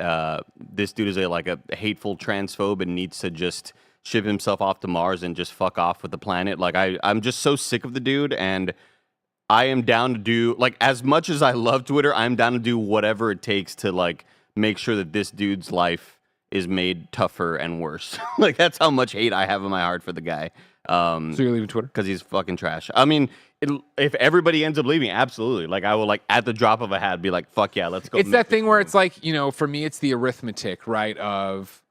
this dude is a hateful transphobe and needs to just ship himself off to Mars and just fuck off with the planet. Like I'm just so sick of the dude, and I am down to do like as much as I love Twitter, I'm down to do whatever it takes to like make sure that this dude's life is made tougher and worse. Like that's how much hate I have in my heart for the guy. So you're leaving Twitter because he's fucking trash. I mean, if everybody ends up leaving, absolutely. Like I will, like at the drop of a hat, be like, "Fuck yeah, let's go." It's that thing where it's like, you know, for me, it's the arithmetic, right? Of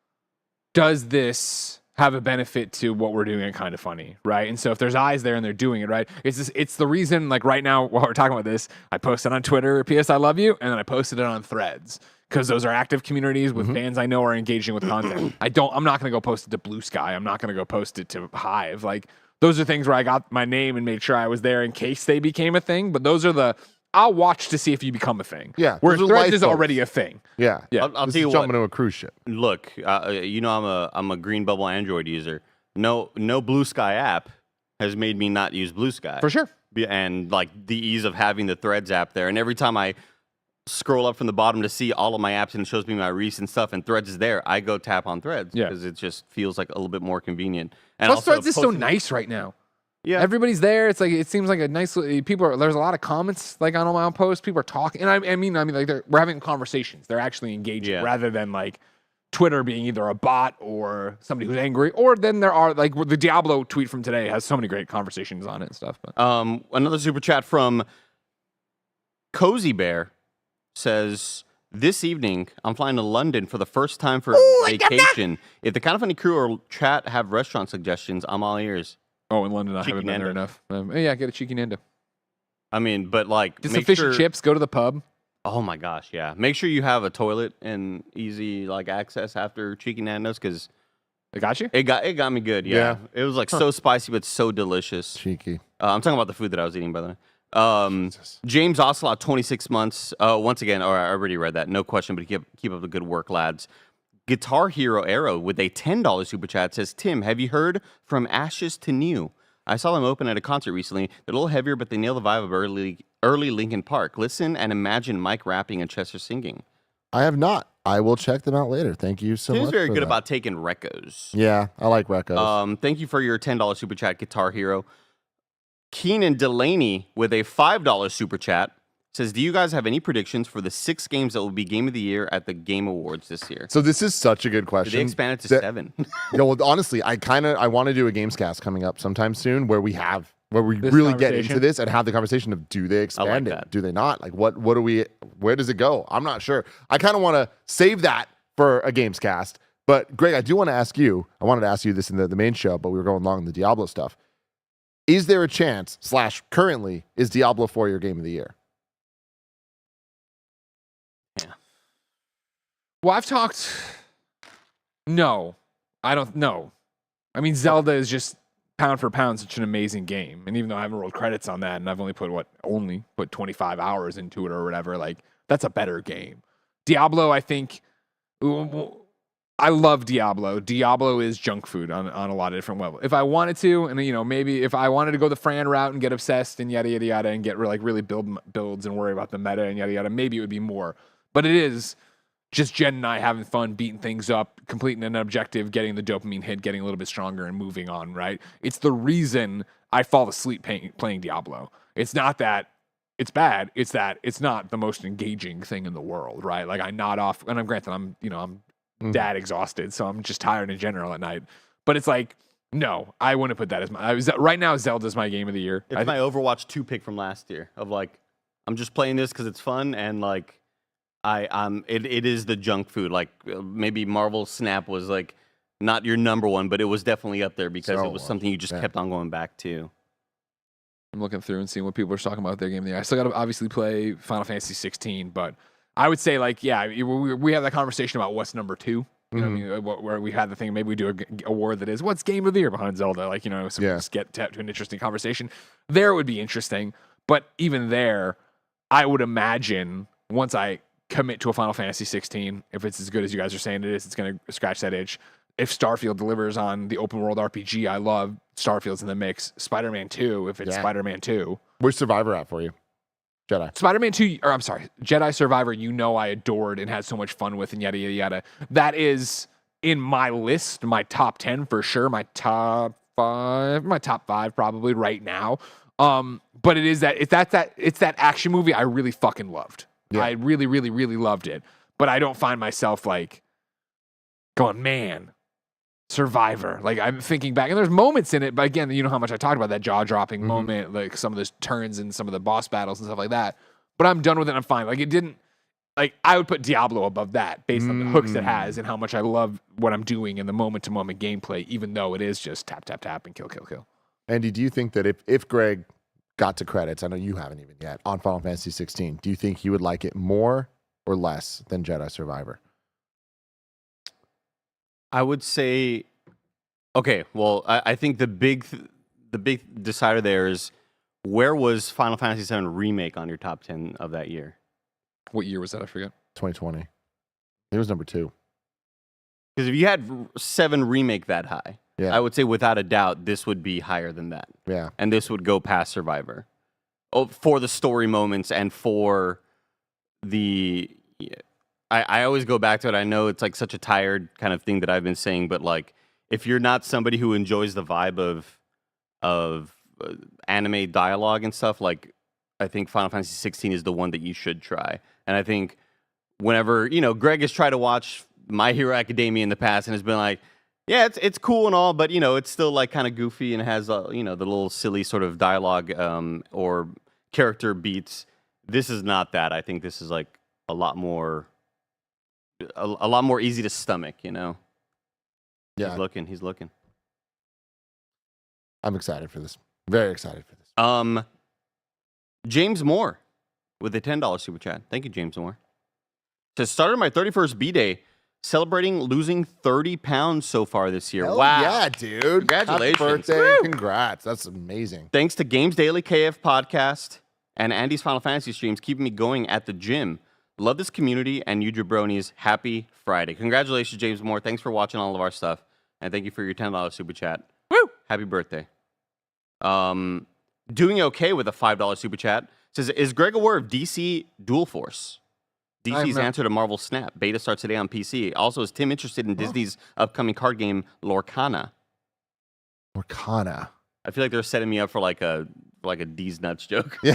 does this have a benefit to what we're doing at Kind of Funny, right? And so if there's eyes there and they're doing it, right? It's the reason, like right now while we're talking about this, I posted on Twitter, P.S. I love you, and then I posted it on Threads. Because those are active communities with fans I know are engaging with content. I'm not going to go post it to Blue Sky. I'm not going to go post it to Hive. Like, those are things where I got my name and made sure I was there in case they became a thing. But those are I'll watch to see if you become a thing. Yeah. Where Threads is already a thing. Yeah. I'll tell you what. Jumping to a cruise ship. Look, you know I'm a Green Bubble Android user. No Blue Sky app has made me not use Blue Sky. For sure. And like the ease of having the Threads app there. And every time I scroll up from the bottom to see all of my apps and it shows me my recent stuff and Threads is there, I go tap on Threads because it just feels like a little bit more convenient. And plus Threads is so nice right now. Yeah, everybody's there. It's like it seems like a nice. There's a lot of comments like on all my posts. People are talking, and I mean like we're having conversations. They're actually engaging rather than like Twitter being either a bot or somebody who's angry, or then there are like the Diablo tweet from today has so many great conversations on it and stuff. But another super chat from Cozy Bear says, this evening, I'm flying to London for the first time for vacation. If the Kind of Funny crew or chat have restaurant suggestions, I'm all ears. Oh, in London, I haven't been there enough. Yeah, get a cheeky Nando. I mean, but like, get some fish and chips, go to the pub. Oh my gosh, yeah. Make sure you have a toilet and easy like access after Cheeky Nando's because They got you? it got me good. Yeah, it was like so spicy but so delicious. Cheeky. I'm talking about the food that I was eating, by the way. Jesus. James Ocelot, 26 months. Once again, I already read that. No question, but keep up the good work, lads. Guitar Hero Arrow with a $10 super chat says, Tim, have you heard From Ashes to New? I saw them open at a concert recently. They're a little heavier, but they nail the vibe of early Linkin Park. Listen and imagine Mike rapping and Chester singing. I have not. I will check them out later. Thank you so Tim's much. very for good that. about taking recos. Yeah, I like recos. Thank you for your $10 super chat, Guitar Hero. Keenan Delaney with a $5 super chat says, do you guys have any predictions for the 6 games that will be Game of the Year at the Game Awards this year? So this is such a good Did question. they expand it to 7? Well, honestly, I want to do a Gamescast coming up sometime soon where we This really get conversation? into this and have the conversation of do they expand it? that. Do they not? Like where does it go? I'm not sure. I kind of want to save that for a Gamescast. But Greg, I do want to ask you, I wanted to ask you this in the main show, but we were going along in the Diablo stuff. Is there a chance, / currently, is Diablo 4 your game of the year? Well, I've talked. No, I don't know. I mean, Zelda is just pound for pound such an amazing game. And even though I haven't rolled credits on that and I've only put 25 hours into it or whatever, like that's a better game. Diablo, I think. I love Diablo. Diablo is junk food on a lot of different levels. If I wanted to, and maybe if I wanted to go the Fran route and get obsessed and yada yada yada and get really build builds and worry about the meta and yada yada, maybe it would be more. But it is just Jen and I having fun, beating things up, completing an objective, getting the dopamine hit, getting a little bit stronger, and moving on. Right? It's the reason I fall asleep playing Diablo. It's not that it's bad. It's that it's not the most engaging thing in the world. Right? Like I nod off, and I'm granted I'm dad exhausted, so I'm just tired in general at night. But it's like, no, I wouldn't put that as my. Right now, Zelda's my game of the year. It's my Overwatch 2 pick from last year. Of like, I'm just playing this because it's fun and like, it is the junk food. Like maybe Marvel Snap was like not your number one, but it was definitely up there because it was something you just kept on going back to. I'm looking through and seeing what people are talking about with their game of the year. I still got to obviously play Final Fantasy 16, but I would say like, yeah, we have that conversation about what's number 2. You know what I mean? Where we had the thing, maybe we do a award that is what's game of the year behind Zelda. Like, so we just get to an interesting conversation. There it would be interesting, but even there, I would imagine once I commit to a Final Fantasy 16, if it's as good as you guys are saying it is, it's going to scratch that itch. If Starfield delivers on the open world RPG I love, Starfield's in the mix. Spider-Man 2, if it's Spider-Man 2. Where's Survivor at for you? Jedi. Spider-Man 2, or I'm sorry, Jedi Survivor, I adored and had so much fun with and yada, yada, yada. That is in my list, my top 10 for sure, my top 5 probably right now. But it's that action movie I really fucking loved. Yeah. I really, really, really loved it. But I don't find myself like going, man, Survivor. Like I'm thinking back, and there's moments in it, but again, you know how much I talked about that jaw-dropping moment, like some of those turns and some of the boss battles and stuff like that. But I'm done with it. And I'm fine. Like it didn't. Like I would put Diablo above that based on the hooks it has and how much I love what I'm doing in the moment-to-moment gameplay, even though it is just tap, tap, tap and kill, kill, kill. Andy, do you think that if Greg got to credits, I know you haven't even yet, on Final Fantasy 16, do you think he would like it more or less than Jedi Survivor? I would say, okay, well, I think the big decider there is where was Final Fantasy VII Remake on your top 10 of that year? What year was that? I forget. 2020. It was number 2. Because if you had 7 Remake that high, I would say without a doubt this would be higher than that. Yeah. And this would go past Survivor. Oh, for the story moments and for the... I always go back to it. I know it's like such a tired kind of thing that I've been saying, but like if you're not somebody who enjoys the vibe of anime dialogue and stuff, like I think Final Fantasy 16 is the one that you should try. And I think whenever, Greg has tried to watch My Hero Academia in the past and has been like, yeah, it's cool and all, but it's still like kind of goofy and has the little silly sort of dialogue or character beats. This is not that. I think this is like a lot more easy to stomach, Yeah. He's looking. I'm excited for this. Very excited for this. James Moore with a $10 super chat. Thank you, James Moore. Says, started my 31st B-Day, celebrating losing 30 pounds so far this year. Hell wow. yeah, dude. Congratulations. Happy birthday. Congrats. That's amazing. Thanks to Games Daily KF podcast and Andy's Final Fantasy streams keeping me going at the gym. Love this community and you jabronis. Happy Friday. Congratulations, James Moore. Thanks for watching all of our stuff. And thank you for your $10 super chat. Woo! Happy birthday. Doing okay with a $5 super chat. Says, is Greg aware of DC Dual Force? DC's answer to Marvel Snap. Beta starts today on PC. Also, is Tim interested in Disney's upcoming card game, Lorcana? Lorcana. I feel like they're setting me up for like a D's nuts joke. Yeah.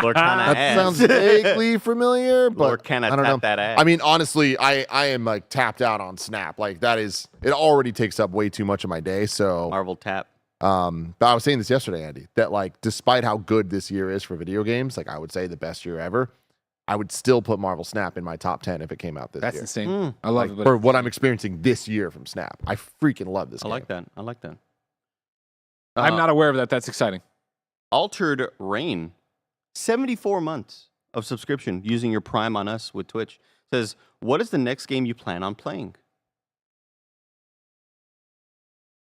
Lorcana That ass. sounds vaguely familiar, but Lorcana I don't tap know. that ass. I mean, honestly, I am like tapped out on Snap. Like that is, it already takes up way too much of my day. So, Marvel tap. but I was saying this yesterday, Andy, that like despite how good this year is for video games, like I would say the best year ever, I would still put Marvel Snap in my top 10 if it came out this That's year. insane. I love Like, it. for what I'm experiencing this year from Snap. I freaking love this I game. like that. I like that. I'm not aware of that. That's exciting. Altered Rain, 74 months of subscription using your Prime on us with Twitch. Says, what is the next game you plan on playing?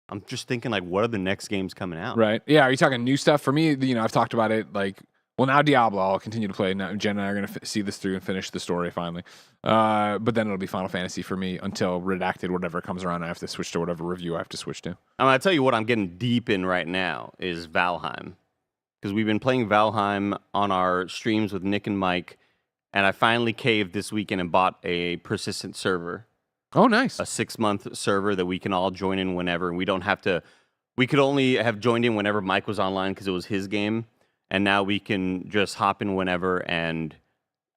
I'm just thinking, like, what are the next games coming out? Right. Yeah. Are you talking new stuff? For me, you know, I've talked about it like, well, now Diablo, I'll continue to play. Now Jen and I are going to see this through and finish the story finally. But then it'll be Final Fantasy for me until Redacted, whatever comes around. I have to switch to whatever review I have to switch to. I'm going to tell you what I'm getting deep in right now is Valheim. Because we've been playing Valheim on our streams with Nick and Mike. And I finally caved this weekend and bought a persistent server. Oh, nice. A 6-month server that we can all join in whenever. And we don't have to... We could only have joined in whenever Mike was online because it was his game. And now we can just hop in whenever, and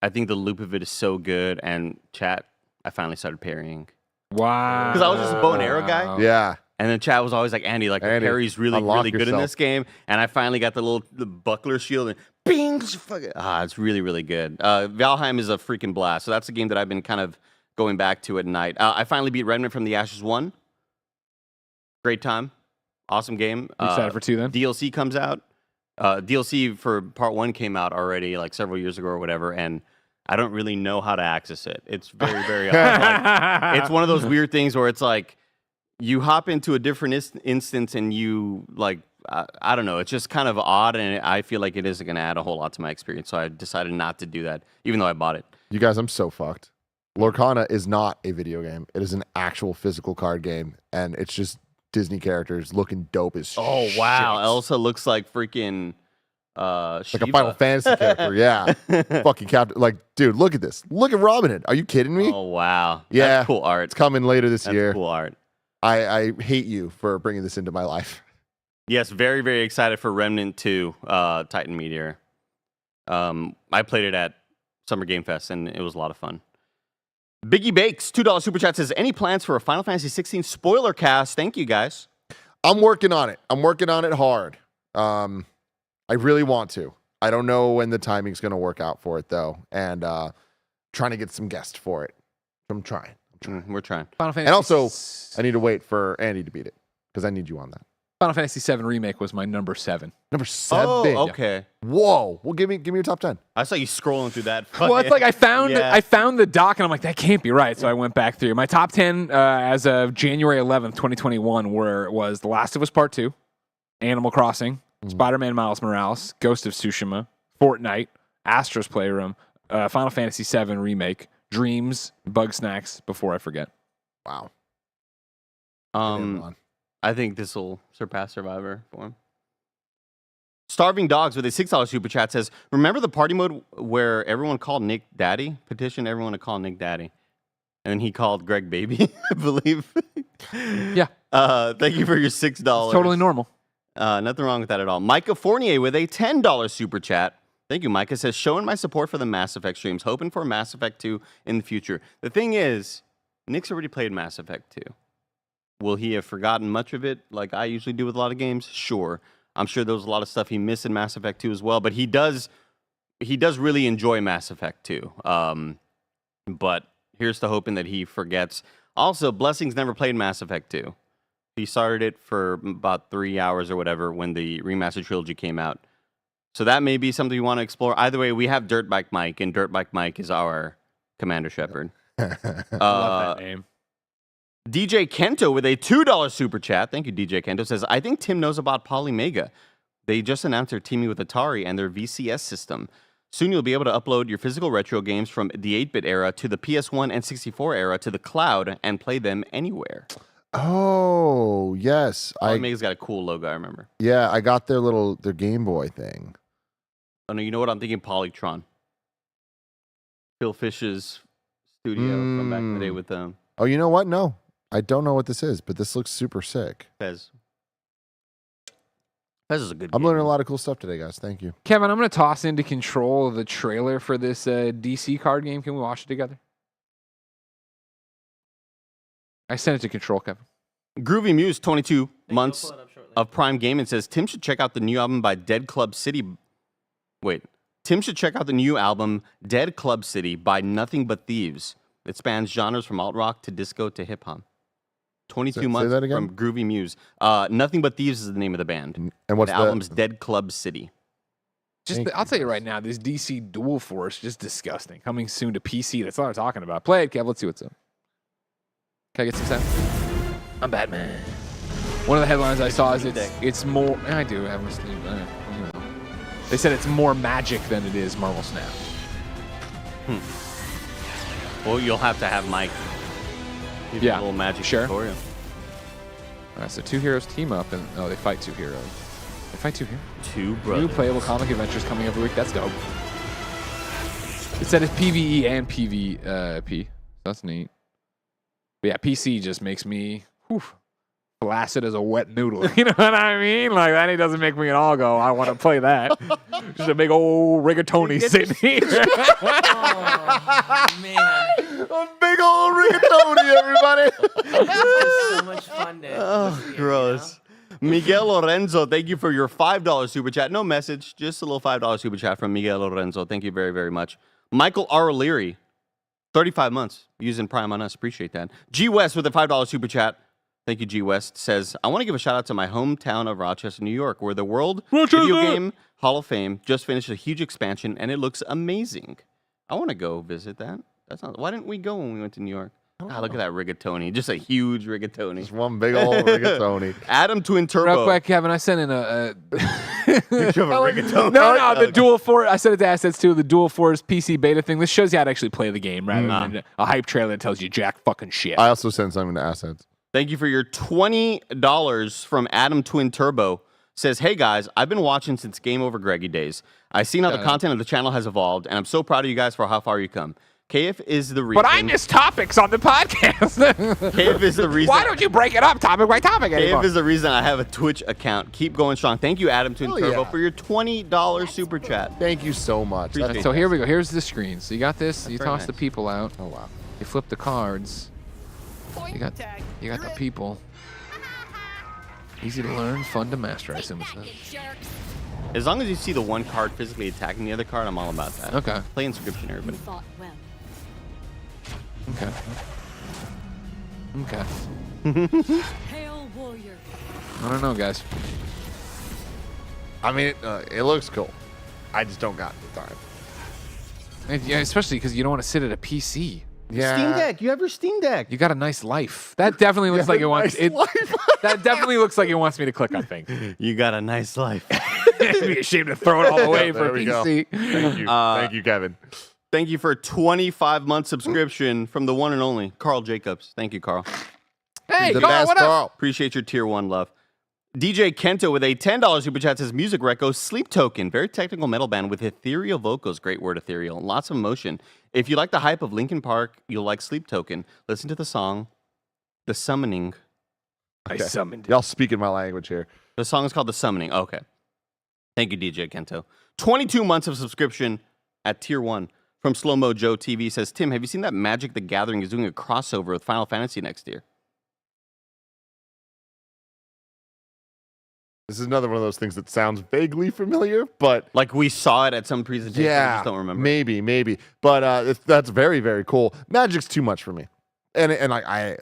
I think the loop of it is so good. And chat, I finally started parrying. Wow. Because I was just a bow and arrow guy. Yeah. And then chat was always like, Andy, like, the parry's really, unlock really good in yourself. this game. And I finally got the buckler shield, and bing! It's really, really good. Valheim is a freaking blast. So that's a game that I've been kind of going back to at night. I finally beat Remnant from the Ashes 1. Great time. Awesome game. You excited for 2 then? DLC comes out. DLC for part 1 came out already like several years ago or whatever, and I don't really know how to access it. It's very, very odd. Like, it's one of those weird things where it's like you hop into a different instance and you like I don't know. It's just kind of odd, and I feel like it isn't going to add a whole lot to my experience. So I decided not to do that, even though I bought it. You guys, I'm so fucked. Lorcana is not a video game. It is an actual physical card game, and it's just Disney characters looking dope as Oh wow! shit. Elsa looks like freaking Like Shiva. a Final Fantasy character, yeah. Fucking captain. Like, dude, look at this. Look at Robin Hood. Are you kidding me? Oh wow! Yeah. That's cool art. It's coming later this That's year. cool art. I hate you for bringing this into my life. Yes, very, very excited for Remnant 2, Titan Meteor. I played it at Summer Game Fest, and it was a lot of fun. Biggie Bakes, $2 Super Chat says, any plans for a Final Fantasy 16 spoiler cast? Thank you, guys. I'm working on it. I'm working on it hard. I really want to. I don't know when the timing's going to work out for it, though. And trying to get some guests for it. I'm trying. We're trying. Final Fantasy And also, I need to wait for Andy to beat it because I need you on that. Final Fantasy 7 Remake was my number 7. Number 7. Oh, okay. Whoa. Well, give me your top 10. I saw you scrolling through that. Well, it's like I found Yeah. the doc and I'm like, that can't be right. So I went back through. My top 10 as of January 11th, 2021 was The Last of Us Part 2, Animal Crossing, Spider-Man Miles Morales, Ghost of Tsushima, Fortnite, Astro's Playroom, Final Fantasy 7 Remake, Dreams, Bug Snacks, Before I Forget. Wow. I think this will surpass Survivor for him. Starving Dogs with a $6 super chat says, remember the party mode where everyone called Nick Daddy? Petitioned everyone to call Nick Daddy. And then he called Greg Baby, I believe. Yeah. Thank you for your $6. It's totally normal. Nothing wrong with that at all. Micah Fournier with a $10 super chat. Thank you, Micah. Says, showing my support for the Mass Effect streams, hoping for Mass Effect 2 in the future. The thing is, Nick's already played Mass Effect 2. Will he have forgotten much of it like I usually do with a lot of games? Sure. I'm sure there was a lot of stuff he missed in Mass Effect 2 as well, but he does really enjoy Mass Effect 2. But here's to hoping that he forgets. Also, Blessings never played Mass Effect 2. He started it for about 3 hours or whatever when the remastered trilogy came out. So that may be something you want to explore. Either way, we have Dirt Bike Mike, and Dirt Bike Mike is our Commander Shepard. I love that name. DJ Kento with a $2 super chat. Thank you, DJ Kento. Says, I think Tim knows about Polymega. They just announced they're teaming with Atari and their VCS system. Soon you'll be able to upload your physical retro games from the 8-bit era to the PS1 and 64 era to the cloud and play them anywhere. Oh, yes. Polymega's got a cool logo, I remember. Yeah, I got their Game Boy thing. Oh, no, you know what? I'm thinking Polytron. Phil Fish's studio from back in the day with them. Oh, you know what? No. I don't know what this is, but this looks super sick. Fez is a good I'm game. learning a lot of cool stuff today, guys. Thank you. Kevin, I'm going to toss into Control the trailer for this DC card game. Can we watch it together? I sent it to Control, Kevin. Groovy Muse, 22 He'll months pull it up shortly. of Prime Gaming, says Tim should check out the new album by Dead Club City. Wait. Tim should check out the new album Dead Club City by Nothing But Thieves. It spans genres from alt rock to disco to hip hop. 22 Say months that again? from Groovy Muse. Nothing But Thieves is the name of the band. And what's the album's Dead Club City. I'll tell you right now, this DC Dual Force, just disgusting. Coming soon to PC. That's all I'm talking about. Play it, Kev. Let's see what's up. Can I get some sound? I'm Batman. One of the headlines I saw is it's more. I do have my Steam. You know. They said it's more magic than it is Marvel Snap. Well, you'll have to have Mike. Give you a little magic tutorial. All right, so two heroes team up, and they fight two heroes. They fight two heroes. Two brothers. New playable comic adventures coming every week. That's dope. It said it's PvE and PvP. That's neat. But yeah, PC just makes me flaccid as a wet noodle. You know what I mean? Like, that doesn't make me at all go, I want to play that. Just a big old rigatoni sitting here. Oh, man. A big old rigatoni, everybody. This is so much fun to Oh, gross. Miguel Lorenzo, thank you for your $5 super chat. No message, just a little $5 super chat from Miguel Lorenzo. Thank you very, very much. Michael R. O'Leary, 35 months using Prime on us. Appreciate that. G West with a $5 super chat. Thank you, G West. Says, I want to give a shout out to my hometown of Rochester, New York, where the World Video Game Hall of Fame just finished a huge expansion, and it looks amazing. I want to go visit that. Why didn't we go when we went to New York? Ah, look at that rigatoni. Just a huge rigatoni. Just one big old rigatoni. Adam Twin Turbo. Real quick, Kevin, I sent in a rigatoni. No, the Dual Force. I sent it to Assets too. The Dual Force PC beta thing. This shows you how to actually play the game rather than a hype trailer that tells you jack fucking shit. I also sent something to Assets. Thank you for your $20 from Adam Twin Turbo. Says, hey guys, I've been watching since Game Over Greggy days. I've seen how the content of the channel has evolved, and I'm so proud of you guys for how far you come. KF is the reason. But I miss topics on the podcast. KF is the reason. Why don't you break it up topic by topic anymore? KF is the reason I have a Twitch account. Keep going strong. Thank you, Adam Twin Turbo, for your $20 super chat. Thank you so much. Appreciate So here we go. Here's the screen. So you got this. That's you very toss nice. the people out. Oh, wow. You flip the cards. You got the people. Easy to learn, fun to master, I assume it says. As long as you see the one card physically attacking the other card, I'm all about that. Okay. Play Inscription, everybody. Okay. Hail warrior. I don't know, guys. I mean, it looks cool. I just don't got the time. Yeah, especially because you don't want to sit at a PC. Yeah. Steam Deck. You have your Steam Deck. You got a nice life. That definitely looks like it wants Nice life. That definitely looks like it wants me to click on things. You got a nice life. It'd be ashamed to throw it all away for There a we go. PC. Thank you. Thank you, Kevin. Thank you for a 25-month subscription from the one and only Carl Jacobs. Thank you, Carl. Hey, The Carl, best what up? Carl. Appreciate your tier 1 love. DJ Kento with a $10 super chat says, Music Reco, Sleep Token, very technical metal band with ethereal vocals, great word ethereal, lots of emotion. If you like the hype of Linkin Park, you'll like Sleep Token. Listen to the song, The Summoning. I summoned it. Y'all speaking my language here. The song is called The Summoning. Okay. Thank you, DJ Kento. 22 months of subscription at tier 1 from Slow Mo Joe TV says, Tim, have you seen that Magic the Gathering is doing a crossover with Final Fantasy next year? This is another one of those things that sounds vaguely familiar, but Like we saw it at some presentation. I yeah, just don't remember. maybe. But that's very, very cool. Magic's too much for me, and I am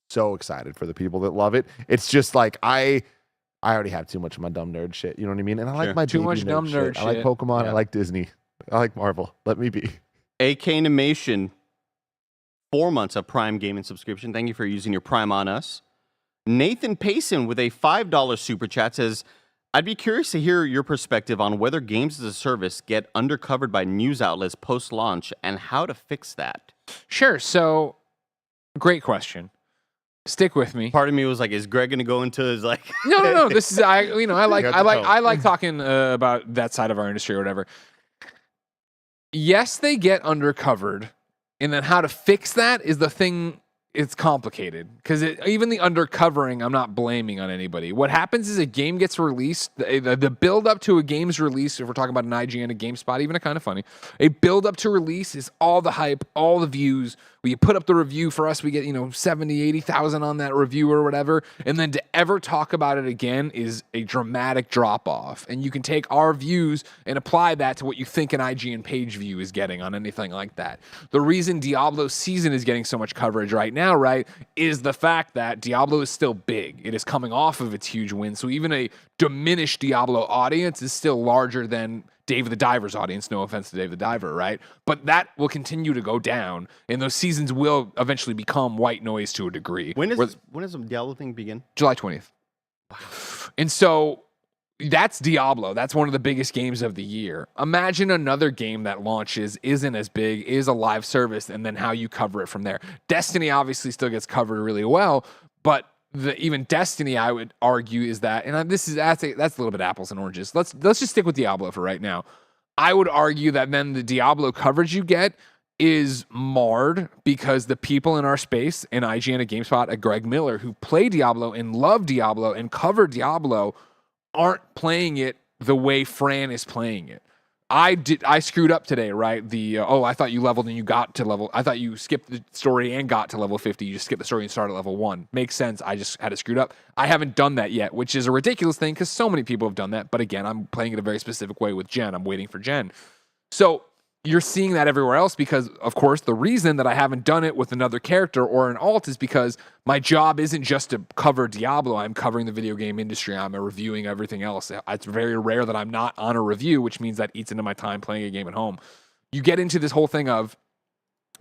so excited for the people that love it. It's just like I I already have too much of my dumb nerd shit. You know what I mean? And I like Sure. my Too baby much dumb nerd shit. I like shit. Pokemon. Yeah. I like Disney. I like Marvel. Let me be. AK Animation, 4 months of Prime Gaming subscription. Thank you for using your Prime on us. Nathan Payson with a $5 super chat says, I'd be curious to hear your perspective on whether games as a service get undercovered by news outlets post-launch and how to fix that. Sure. So, great question. Stick with me. Part of me was like, is Greg going to go into his like... No. This is I got like talking about that side of our industry or whatever. Yes, they get undercovered, and then how to fix that is the thing. It's complicated because even the undercovering, I'm not blaming on anybody. What happens is a game gets released, the build up to a game's release, if we're talking about an IGN, a GameSpot, even a Kind of Funny, a build up to release is all the hype, all the views. We put up the review for us, we get 70, 80,000 on that review or whatever, and then to ever talk about it again is a dramatic drop off. And you can take our views and apply that to what you think an IGN page view is getting on anything like that. The reason Diablo season is getting so much coverage right now, right, is the fact that Diablo is still big. It is coming off of its huge win. So even a diminished Diablo audience is still larger than Dave the Diver's audience. No offense to Dave the Diver, right? But that will continue to go down, and those seasons will eventually become white noise to a degree. When does the Diablo thing begin? July 20th. And so that's Diablo. That's one of the biggest games of the year. Imagine another game that launches, isn't as big, is a live service, and then how you cover it from there. Destiny obviously still gets covered really well, but even Destiny, I would argue, is that, and that's a little bit apples and oranges. Let's just stick with Diablo for right now. I would argue that then the Diablo coverage you get is marred because the people in our space, in IGN, at GameSpot, at Greg Miller, who play Diablo and love Diablo and cover Diablo, aren't playing it the way Fran is playing it. I screwed up today, right? I thought you leveled and you got to level. I thought you skipped the story and got to level 50. You just skipped the story and started at level 1. Makes sense. I just had it screwed up. I haven't done that yet, which is a ridiculous thing because so many people have done that. But again, I'm playing it a very specific way with Jen. I'm waiting for Jen. So you're seeing that everywhere else because, of course, the reason that I haven't done it with another character or an alt is because my job isn't just to cover Diablo. I'm covering the video game industry. I'm reviewing everything else. It's very rare that I'm not on a review, which means that eats into my time playing a game at home. You get into this whole thing of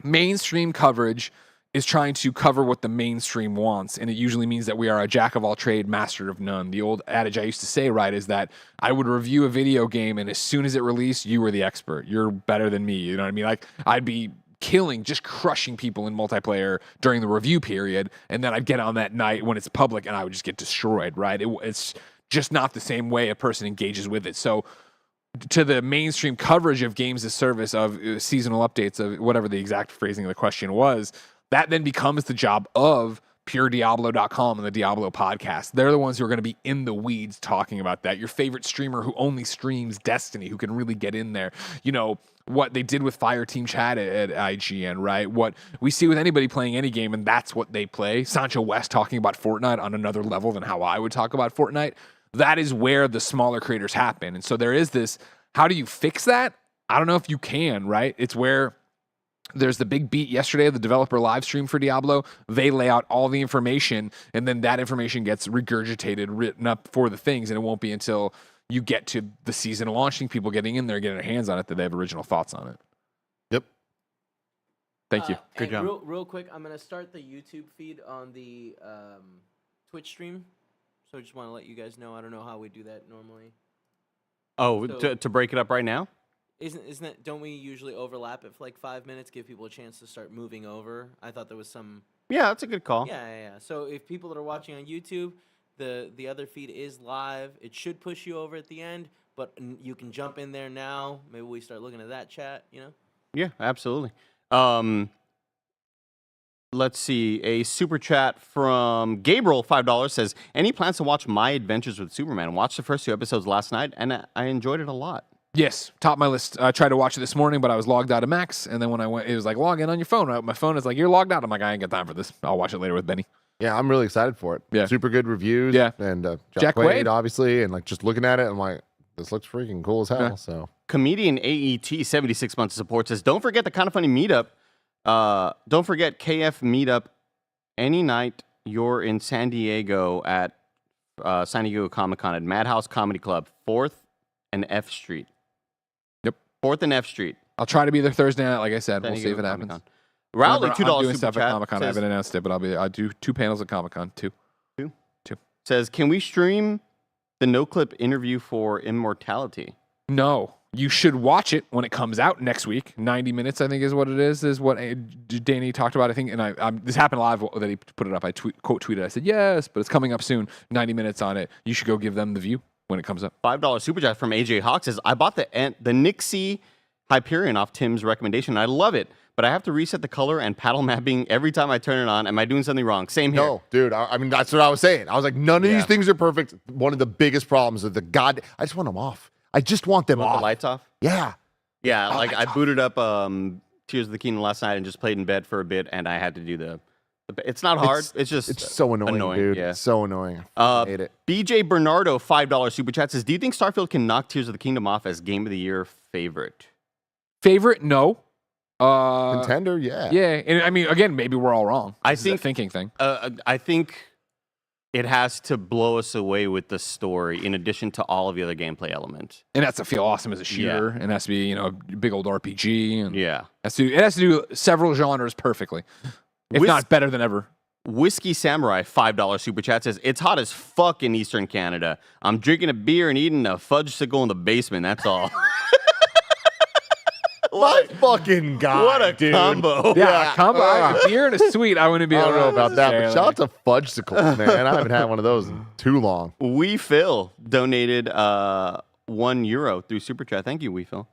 mainstream coverage is trying to cover what the mainstream wants, and it usually means that we are a jack of all trade, master of none. The old adage I used to say, right, is that I would review a video game, and as soon as it released, you were the expert. You're better than me. You know what I mean? Like, I'd be just crushing people in multiplayer during the review period, and then I'd get on that night when it's public, and I would just get destroyed, right? It's just not the same way a person engages with it. So to the mainstream coverage of games as service, of seasonal updates, of whatever the exact phrasing of the question was, that then becomes the job of PureDiablo.com and the Diablo podcast. They're the ones who are going to be in the weeds talking about that. Your favorite streamer who only streams Destiny, who can really get in there. What they did with Fireteam Chat at IGN, right? What we see with anybody playing any game, and that's what they play. Sancho West talking about Fortnite on another level than how I would talk about Fortnite. That is where the smaller creators happen. And so there is this, how do you fix that? I don't know if you can, right? It's where there's the big beat yesterday of the developer live stream for Diablo. They lay out all the information, and then that information gets regurgitated, written up for the things, and it won't be until you get to the season launching, people getting in there, getting their hands on it, that they have original thoughts on it. Yep. Thank you. Good job. Real quick, I'm going to start the YouTube feed on the Twitch stream. So I just want to let you guys know. I don't know how we do that normally. Oh, So- to break it up right now? Isn't it? Don't we usually overlap it for like 5 minutes, give people a chance to start moving over? I thought there was some. Yeah, that's a good call. Yeah. So if people that are watching on YouTube, the other feed is live. It should push you over at the end, but you can jump in there now. Maybe we start looking at that chat. Yeah, absolutely. Let's see. A super chat from Gabriel, $5 says, any plans to watch My Adventures with Superman? Watched the first 2 episodes last night, and I enjoyed it a lot. Yes, top of my list. I tried to watch it this morning, but I was logged out of Max, and then when I went, it was like, log in on your phone. My phone is like, you're logged out. I'm like, I ain't got time for this. I'll watch it later with Benny. Yeah, I'm really excited for it. Yeah. Super good reviews. Yeah. And Jack Wade, obviously, and like just looking at it, I'm like, this looks freaking cool as hell. Yeah. So Comedian AET, 76 months of support, says, don't forget the Kind of Funny meetup. Don't forget KF meetup any night you're in San Diego at San Diego Comic-Con at Madhouse Comedy Club, 4th and F Street. Yep. 4th and F Street. I'll try to be there Thursday night. Like I said, San we'll see Diego if it happens. Comic-Con. Rowley, Remember, $2 I'm doing super stuff at chat. Comic-Con. I Says, haven't announced it, but I'll do 2 panels at Comic-Con. 2. says, can we stream the no-clip interview for Immortality? No. You should watch it when it comes out next week. 90 minutes, I think, is what it is what Danny talked about. I think, and this happened live that he put it up. I quote tweeted. I said, yes, but it's coming up soon. 90 minutes on it. You should go give them the view when it comes up. $5 super chat from AJ Hawk says, I bought the Nixie Hyperion off Tim's recommendation. I love it, but I have to reset the color and paddle mapping every time I turn it on. Am I doing something wrong? Same here. No, dude. I mean, that's what I was saying. I was like, none of these things are perfect. One of the biggest problems is I just want them off. I just want them off. The lights off? Yeah. Yeah, like I booted up Tears of the Kingdom last night and just played in bed for a bit, and I had to do the it's not hard. It's so annoying, dude. Yeah. It's so annoying. I hate it. BJ Bernardo, $5 super chat says, do you think Starfield can knock Tears of the Kingdom off as Game of the Year favorite? Favorite? No. Contender? Yeah. Yeah. And I mean, again, maybe we're all wrong. I This is a think- thinking thing. I think it has to blow us away with the story in addition to all of the other gameplay elements. And it has to feel awesome as a shooter. And it has to be, a big old RPG. And Yeah. it has to do several genres perfectly. If not better than ever. Whiskey Samurai, $5 super chat says, it's hot as fuck in Eastern Canada. I'm drinking a beer and eating a fudge-sicle in the basement. That's all. My fucking God. What a dude. combo. Yeah, combo. A beer and a sweet. I wouldn't be I able don't know to about that, but necessarily. shout out to Fudgesicles, man. I haven't had one of those in too long. We Phil donated €1 through Super Chat. Thank you, We Phil.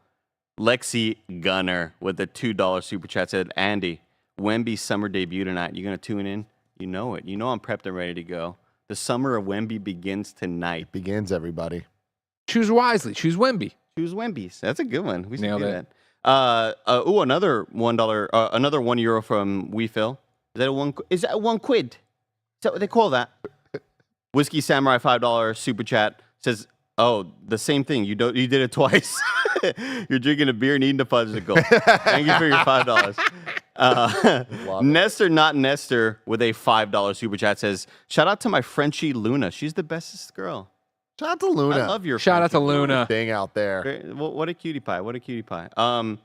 Lexi Gunner with the $2 Super Chat said, Andy, Wemby's summer debut tonight. You going to tune in? You know it. You know I'm prepped and ready to go. The summer of Wemby begins tonight. Begins, everybody. Choose wisely. Choose Wemby. Choose Wemby's. That's a good one. We should Nailed do it. that. Another $1, another €1 from We Phil. Is that one quid? Is that what they call that? Whiskey Samurai, $5 Super Chat says, oh, the same thing. You did it twice. You're drinking a beer and eating a fudgesicle. Thank you for your $5. Nestor Not Nestor with a $5 Super Chat says, shout out to my Frenchie Luna. She's the bestest girl. Shout out to Luna. I love your Shout out to Frenchie Luna. Thing out there. Very- What a cutie pie. What a cutie pie. Well,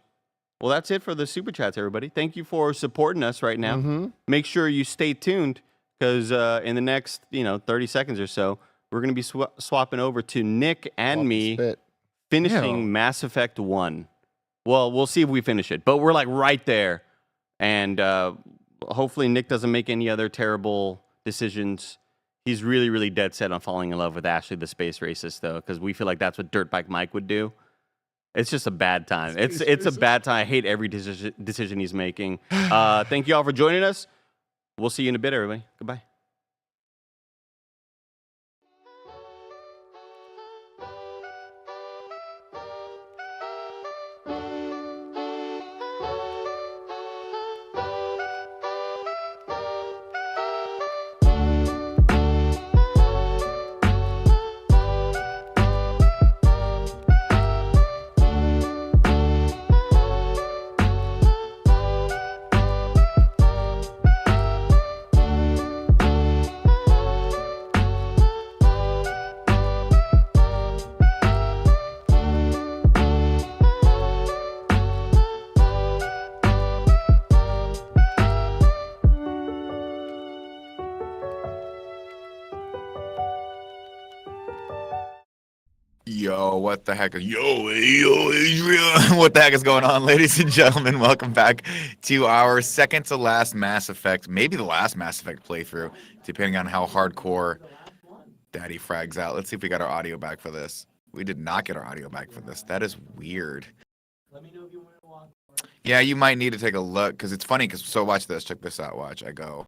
that's it for the Super Chats, everybody. Thank you for supporting us right now. Mm-hmm. Make sure you stay tuned because in the next 30 seconds or so, we're going to be swapping over to Nick and me finishing Ew. Mass Effect 1. Well, we'll see if we finish it, but we're like right there. And hopefully Nick doesn't make any other terrible decisions. He's really, really dead set on falling in love with Ashley, the space racist, though, because we feel like that's what Dirtbike Mike would do. It's just a bad time. It's a bad time. I hate every decision he's making. Thank you all for joining us. We'll see you in a bit, everybody. Goodbye. Yo, what the heck? Yo, Adrian. What the heck is going on, ladies and gentlemen? Welcome back to our second to last Mass Effect, maybe the last Mass Effect playthrough, depending on how hardcore Daddy frags out. Let's see if we got our audio back for this. We did not get our audio back for this. That is weird. Let me know if you want to walk. Yeah, you might need to take a look, because it's funny, so watch this. Check this out. Watch. I go.